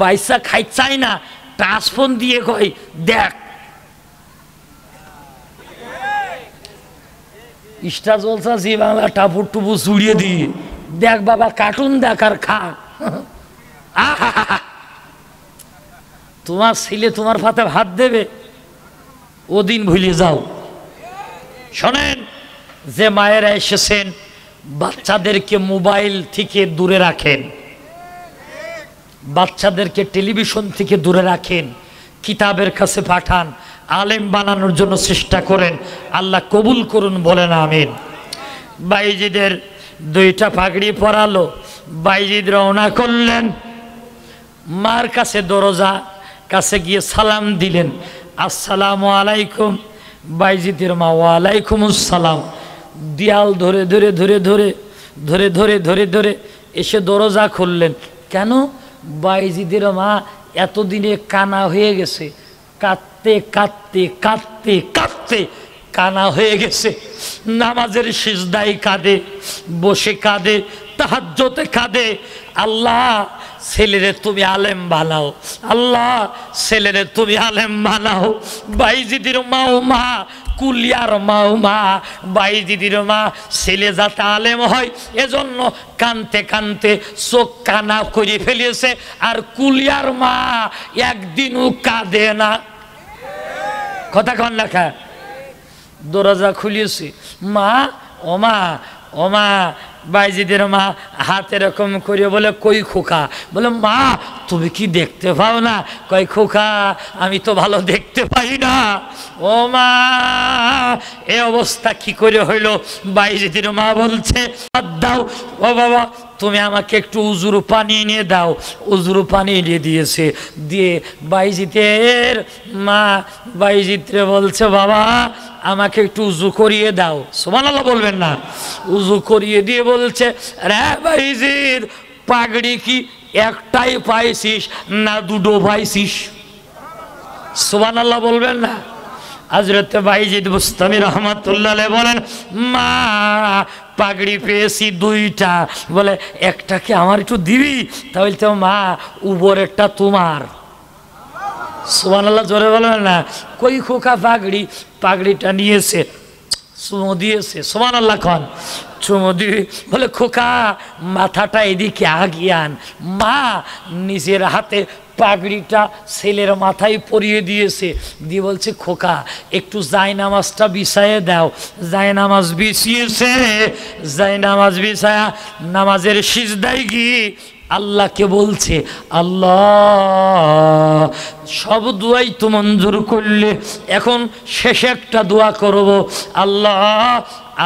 বাইসা খাই চাই না, ট্রান্সফোন দিয়ে কই, দেখ স্টার জলসা জি বাংলা টাপুর টুপু চুড়িয়ে দি, দেখ বাবা কার্টুন দেখ আর খা। তোমার ছেলে তোমার পাতে ভাত দেবে, ওদিন ভুলে যাও। শোনেন, যে মায়েরা এসেছেন বাচ্চাদেরকে মোবাইল থেকে দূরে রাখেন, বাচ্চাদেরকে টেলিভিশন থেকে দূরে রাখেন, কিতাবের কাছে পাঠান, আলেম বানানোর জন্য চেষ্টা করেন। আল্লাহ কবুল করুন, বলেন আমিন। বাইজিদের 2টা পাগড়ি পরালো, বাইজিদ রওনা করলেন। মার কাছে দরজা কাছে গিয়ে সালাম দিলেন, আসসালামু আলাইকুম। বাইজিদের মা, ওয়ালাইকুম আসসালাম। দেয়াল ধরে ধরে ধরে ধরে ধরে ধরে ধরে ধরে এসে দরজা খুললেন। কেন? বাইজিদের মা এতদিনে কানা হয়ে গেছে, কাঁদতে কাঁদতে কাঁদতে কাঁদতে কানা হয়ে গেছে। নামাজের সিজদায় কাঁদে, বসে কাঁদে, তাহাজ্জুদে কাঁদে, আল্লাহ ছেলেরে তুমি আলেম বানাও, আল্লাহ ছেলেরে তুমি আলেম বানাও। বাইজিদের মাও মা, কুলিয়ার মাও মা, বাইজিদের মা ছেলে যাতে আলেম হয় এজন্য কানতে কানতে চোখ কানা করে ফেলেছে। আর কুলিয়ার মা একদিনও কাঁদে না। কথা কন লেখা, দরজা খুলিয়েছি, মা ও মা ও মা, বাইজিদের মা হাত এরকম করে বলে কই খোকা, বলে মা তুমি কি দেখতে পাও না? কই খোকা আমি তো ভালো দেখতে পাই না। ও মা এ অবস্থা কি করে হইল? বাইজিদের মা বলছে দাও, ও বাবা তুমি আমাকে একটু উজুর পানি নিয়ে দাও। উজুর পানি নিয়ে দিয়েছে, দিয়ে বাইজিদের মা বাইজিদরে বলছে বাবা আমাকে একটু উজু করিয়ে দাও। সুবহানাল্লাহ বলবেন না? উজু করিয়ে দিয়ে বলছে রে বাইজিদ, পাগড়ি কি একটাই পাইছিস না দুটো পাইছিস? সুবহানাল্লাহ বলবেন না? হযরত বাইজিদ বুস্তামি রহমাতুল্লাহ আলাইহি বলেন মা পাগড়ি পেয়েছি দুইটা। বলে একটা কি আমার একটু দিবি? তাহলে তো মা উপরেরটা তোমার। সুবহানাল্লাহ জোরে বলবেন না? কই খোকা পাগড়ি, পাগড়িটা নিয়েছে, চুমো দিয়েছে। সুবহানাল্লাহ খান চুমো দিয়ে বলে খোকা মাথাটা এদিকে আগিয়ে আন। মা নিজের হাতে পাগড়িটা ছেলের মাথায় পরিয়ে দিয়েছে, দিয়ে বলছে খোকা একটু জায়নামাজটা বিছায়ে দাও। জায়নামাজ বিছিয়েছে, জায়নামাজ বিছায়া নামাজের সিজদায় গিয়ে আল্লাহকে বলছে আল্লাহ সব দোয়াই তো মঞ্জুর করলে, এখন শেষে একটা দোয়া করব। আল্লাহ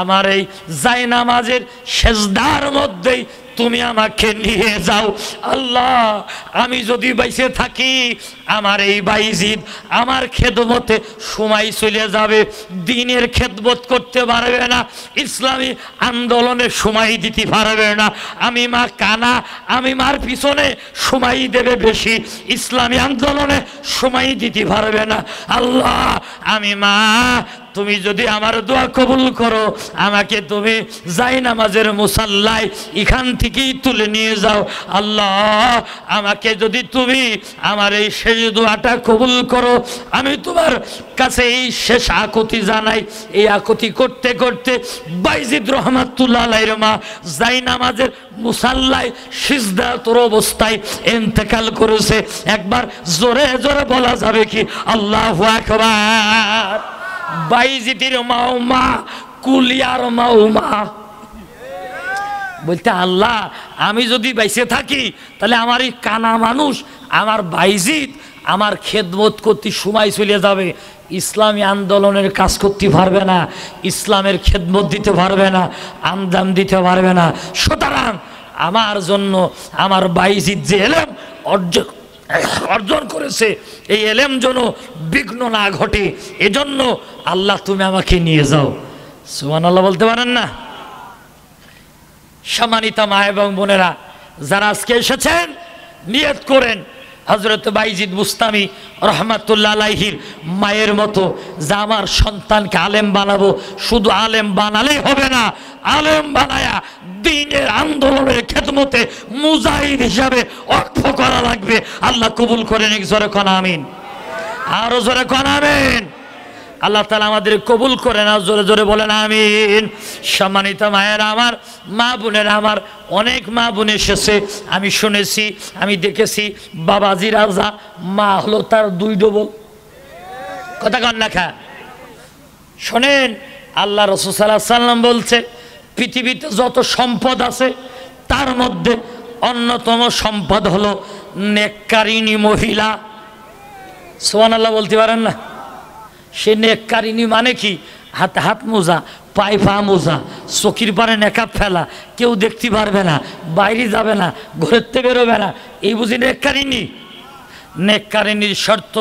আমার এই জায়নামাজের সেজদার মধ্যেই তুমি আমাকে নিয়ে যাও। আল্লাহ আমি যদি বাইসে থাকি আমার এই বাইজিদ আমার খেদমতে সময় চলে যাবে, দিনের খেদমত করতে পারবে না, ইসলামী আন্দোলনে সময় দিতে পারবে না। আমি মা কানা, আমি মার পিছনে সময় দেবে বেশি, ইসলামী আন্দোলনে সময় দিতে পারবে না। আল্লাহ আমি মা তুমি যদি আমার দোয়া কবুল করো, আমাকে তুমি জায়নামাজের মুসাল্লায় এখান থেকেই তুলে নিয়ে যাও। আল্লাহ আমাকে যদি তুমি আমার এই শেষ দোয়াটা কবুল করো, আমি তোমার কাছে এই শেষ আকুতি জানাই। এই আকুতি করতে করতে বাইজিদ রহমাতুল্লাহ আলাইহির মা জায়নামাজের মুসাল্লায় সিজদাতুর অবস্থায় ইন্তেকাল করেছে। একবার জোরে জোরে বলা যাবে কি আল্লাহু আকবার? বাইজিদের মাও মা, কুলিয়ার মাও মা। বলতে আল্লাহ আমি যদি বাইসে থাকি তাহলে আমার এই কানা মানুষ আমার বাইজিদ আমার খেদমত করতে সময় চলে যাবে, ইসলামী আন্দোলনের কাজ করতে পারবে না, ইসলামের খেদমত দিতে পারবে না, আঞ্জাম দিতে পারবে না। সুতরাং আমার জন্য আমার বাইজিদ যে এলেম অর্জন করেছে এই এলেম যেন বিঘ্ন না ঘটে, এজন্য আল্লাহ তুমি আমাকে নিয়ে যাও। সুবহানাল্লাহ বলতে পারেন না? সম্মানিত মা এবং বোনেরা যারা আজকে এসেছেন নিয়ত করেন হযরত বাইজিদ বুস্তামি রহমাতুল্লাহ আলাইহির মায়ের মতো যে আমার সন্তানকে আলেম বানাবো। শুধু আলেম বানালেই হবে না, আলেম বানায়া দ্বীনের আন্দোলনের খেদমতে মুজাহিদ হিসাবে ওয়াকফ করা লাগবে। আল্লাহ কবুল করেন। এক জোরে কোন আমিন, আরো জোরে কোন আমিন। আল্লাহ তাআলা আমাদের কবুল করেন, আর জোরে জোরে বলেন আমিন। সম্মানিত মায়েরা আমার, মা বোনেরা আমার, অনেক মা বোন এসেছে, আমি শুনেছি, আমি দেখেছি বাবাজি রাজা মা হলো তার 2 ডবল। কথা কন না খা শোনেন, আল্লাহ রাসূল সাল্লাল্লাহু আলাইহি সাল্লাম বলছে পৃথিবীতে যত সম্পদ আছে তার মধ্যে অন্যতম সম্পদ হলো নেককারিনী মহিলা। সুবহানাল্লাহ বলতে পারেন না? সে নেককারিনী মানে কি? হাতে হাত মোজা, পায়ে পা মোজা, চোখের পারে নেকাব ফেলা, কেউ দেখতে পারবে না, বাইরে যাবে না, ঘরের থেকে বেরোবে না, এই বুঝি নেককারিনী? নেককারিনীর শর্ত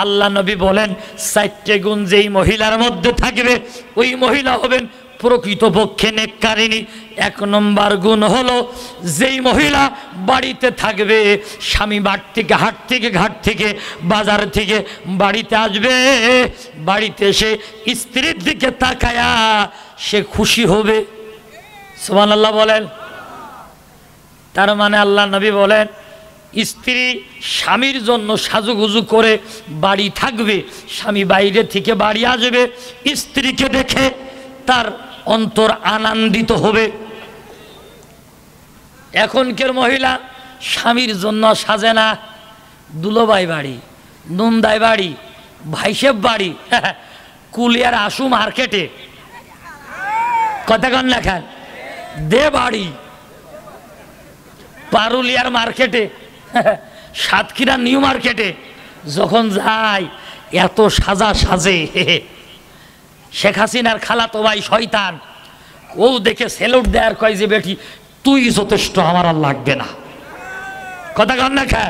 আল্লাহ নবী বলেন 4টে গুণ যেই মহিলার মধ্যে থাকবে ওই মহিলা হবেন প্রকৃতপক্ষে নেককারিনী। 1 নম্বর গুণ হলো যেই মহিলা বাড়িতে থাকবে, স্বামী বাড়ি থেকে হাট থেকে ঘাট থেকে বাজার থেকে বাড়িতে আসবে, বাড়িতে এসে স্ত্রীর দিকে তাকায়া সে খুশি হবে। সুবহানাল্লাহ বলেন। তার মানে আল্লাহ নবী বলেন স্ত্রী স্বামীর জন্য সাজুগুজু করে বাড়ি থাকবে, স্বামী বাইরে থেকে বাড়ি আসবে, স্ত্রীকে দেখে তার অন্তর আনন্দিত হবে। এখনকার মহিলা স্বামীর জন্য সাজে না, দুলোবাই বাড়ি, নন্দাই বাড়ি, ভাইসেব বাড়ি, কুলিয়ার আশু মার্কেটে, কথা কন না খান, দে বাড়ি, পারুলিয়ার মার্কেটে, সাতক্ষীরা নিউ মার্কেটে যখন যায় এত সাজা সাজে। শেখ হাসিনার খালাতো ভাই শয়তান, ও দেখে সেলুট দেয়ার কয় যে বেটি তুই যথেষ্ট, আমার আর লাগবে না, কথা কন না খা।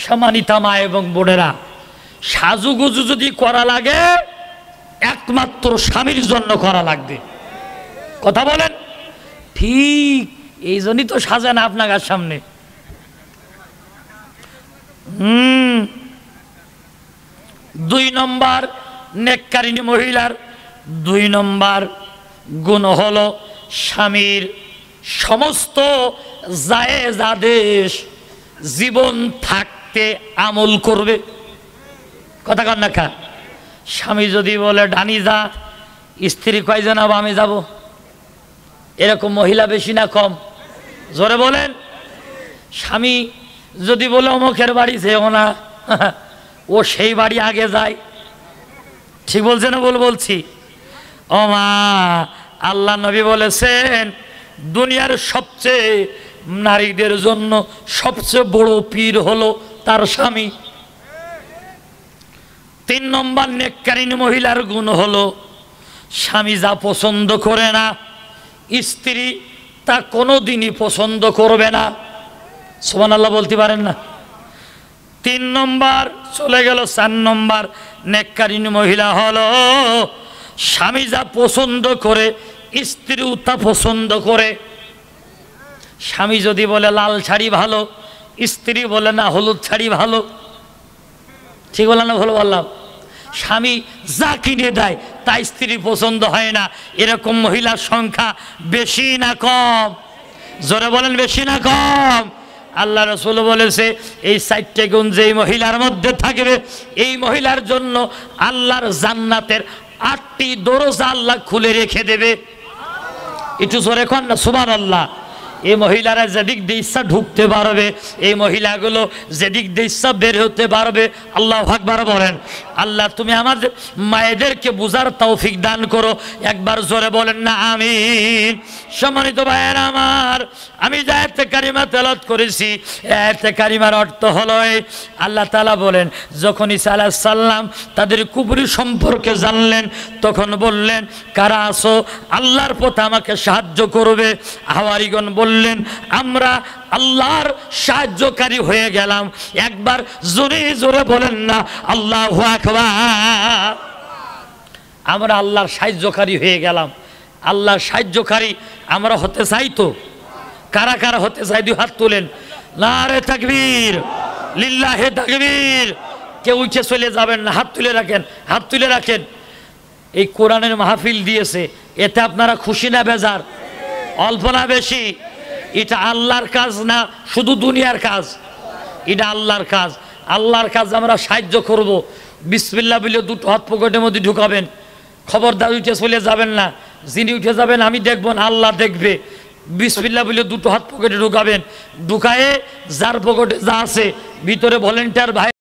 সম্মানিতা মা এবং বোনেরা, সাজুগুজু যদি করা লাগে একমাত্র স্বামীর জন্য করা লাগবে, কথা বলেন ঠিক। এই জন্যই তো সাজান আপনার সামনে। 2 নম্বর নেককারিনী মহিলার 2 নম্বর গুণ হলো স্বামীর সমস্ত জায়েজ আদেশ জীবন থাকতে আমল করবে, কথা কন না খা। স্বামী যদি বলে ডানি যা, স্ত্রী কয় যেন আমি যাব, এরকম মহিলা বেশি না কম? জোরে বলেন। স্বামী যদি বলে অমুকের বাড়ি যেও না, ও সেই বাড়ি আগে যায়, ঠিক বলছে না? বলছি ও মা, আল্লাহ নবী বলেছেন দুনিয়ার সবচেয়ে নারীদের জন্য সবচেয়ে বড় পীর হলো তার স্বামী। 3 নম্বর নেককারিনী মহিলার গুণ হলো স্বামী যা পছন্দ করে না স্ত্রী তা কোনোদিনই পছন্দ করবে না। সুবহানাল্লাহ বলতে পারেন না? 3 নম্বর চলে গেল। 4 নম্বর নেককারিনী মহিলা হলো স্বামী যা পছন্দ করে স্ত্রীও তা পছন্দ করে। স্বামী যদি বলে লাল শাড়ি ভালো, স্ত্রী বলে না হলুদ শাড়ি ভালো, ঠিক বললাম না ভালো বললাম? স্বামী যা কিনে দেয় তা স্ত্রী পছন্দ হয় না, এরকম মহিলার সংখ্যা বেশি না কম? জোরে বলেন বেশি না কম? আল্লাহ রাসূল বলেছে এই 4টে গুণ যেই মহিলার মধ্যে থাকবে এই মহিলার জন্য আল্লাহর জান্নাতের 8টি দরজা আল্লাহ খুলে রেখে দেবে। একটু জোরে কন না সুবহানাল্লাহ। এই মহিলারা যেদিক দিয়ে ইচ্ছা ঢুকতে পারবে, এই মহিলাগুলো যেদিক দিয়ে ইচ্ছা বের হতে পারবে। আল্লাহু আকবার বলেন। আল্লাহ তুমি আমাদের মায়েদেরকে বুঝার তৌফিক দান করো, একবার জোরে বলেন না আমিন। সম্মানিত ভাইয়েরা আমার, আমি যে আয়াতে কারিমা তেলাওয়াত করেছি আয়াতে কারিমার অর্থ হলো আল্লাহ তাআলা বলেন যখন ঈসা আলাইহিস সালাম তাদের কুফরি সম্পর্কে জানলেন তখন বললেন কারা আছো আল্লাহর পথে আমাকে সাহায্য করবে? হাওয়ারিগণ বললেন আমরা আল্লাহর সাহায্যকারী হয়ে গেলাম। একবার জোরে জোরে বলেন না আল্লাহু আকবার। আমরা আল্লাহর সাহায্যকারী হয়ে গেলাম। আল্লাহর সাহায্যকারী আমরা হতে চাই তো? কারা কারা হতে চাই? 2 হাত তুলেন। নারে তাকবীর, লিল্লাহে তাকবীর। কেউ উঠে চলে যাবেন না, হাত তুলে রাখেন, হাত তুলে রাখেন। এই কোরআনের মাহফিল দিয়েছে, এতে আপনারা খুশি না বেজার? অল্প না বেশি? এটা আল্লাহর কাজ না শুধু দুনিয়ার কাজ? এটা আল্লাহর কাজ। আল্লাহর কাজ আমরা সাহায্য করব। বিসমিল্লাহ বলে 2 হাত পকেটের মধ্যে ঢুকাবেন। খবরদার উঠে চলে যাবেন না। যিনি উঠে যাবেন আমি দেখব না, আল্লাহ দেখবে। বিসমিল্লাহ বলে 2 হাত পকেটে ঢুকাবেন। ঢুকায়ে যার পকেটে যা আছে ভিতরে ভলেন্টিয়ার ভাই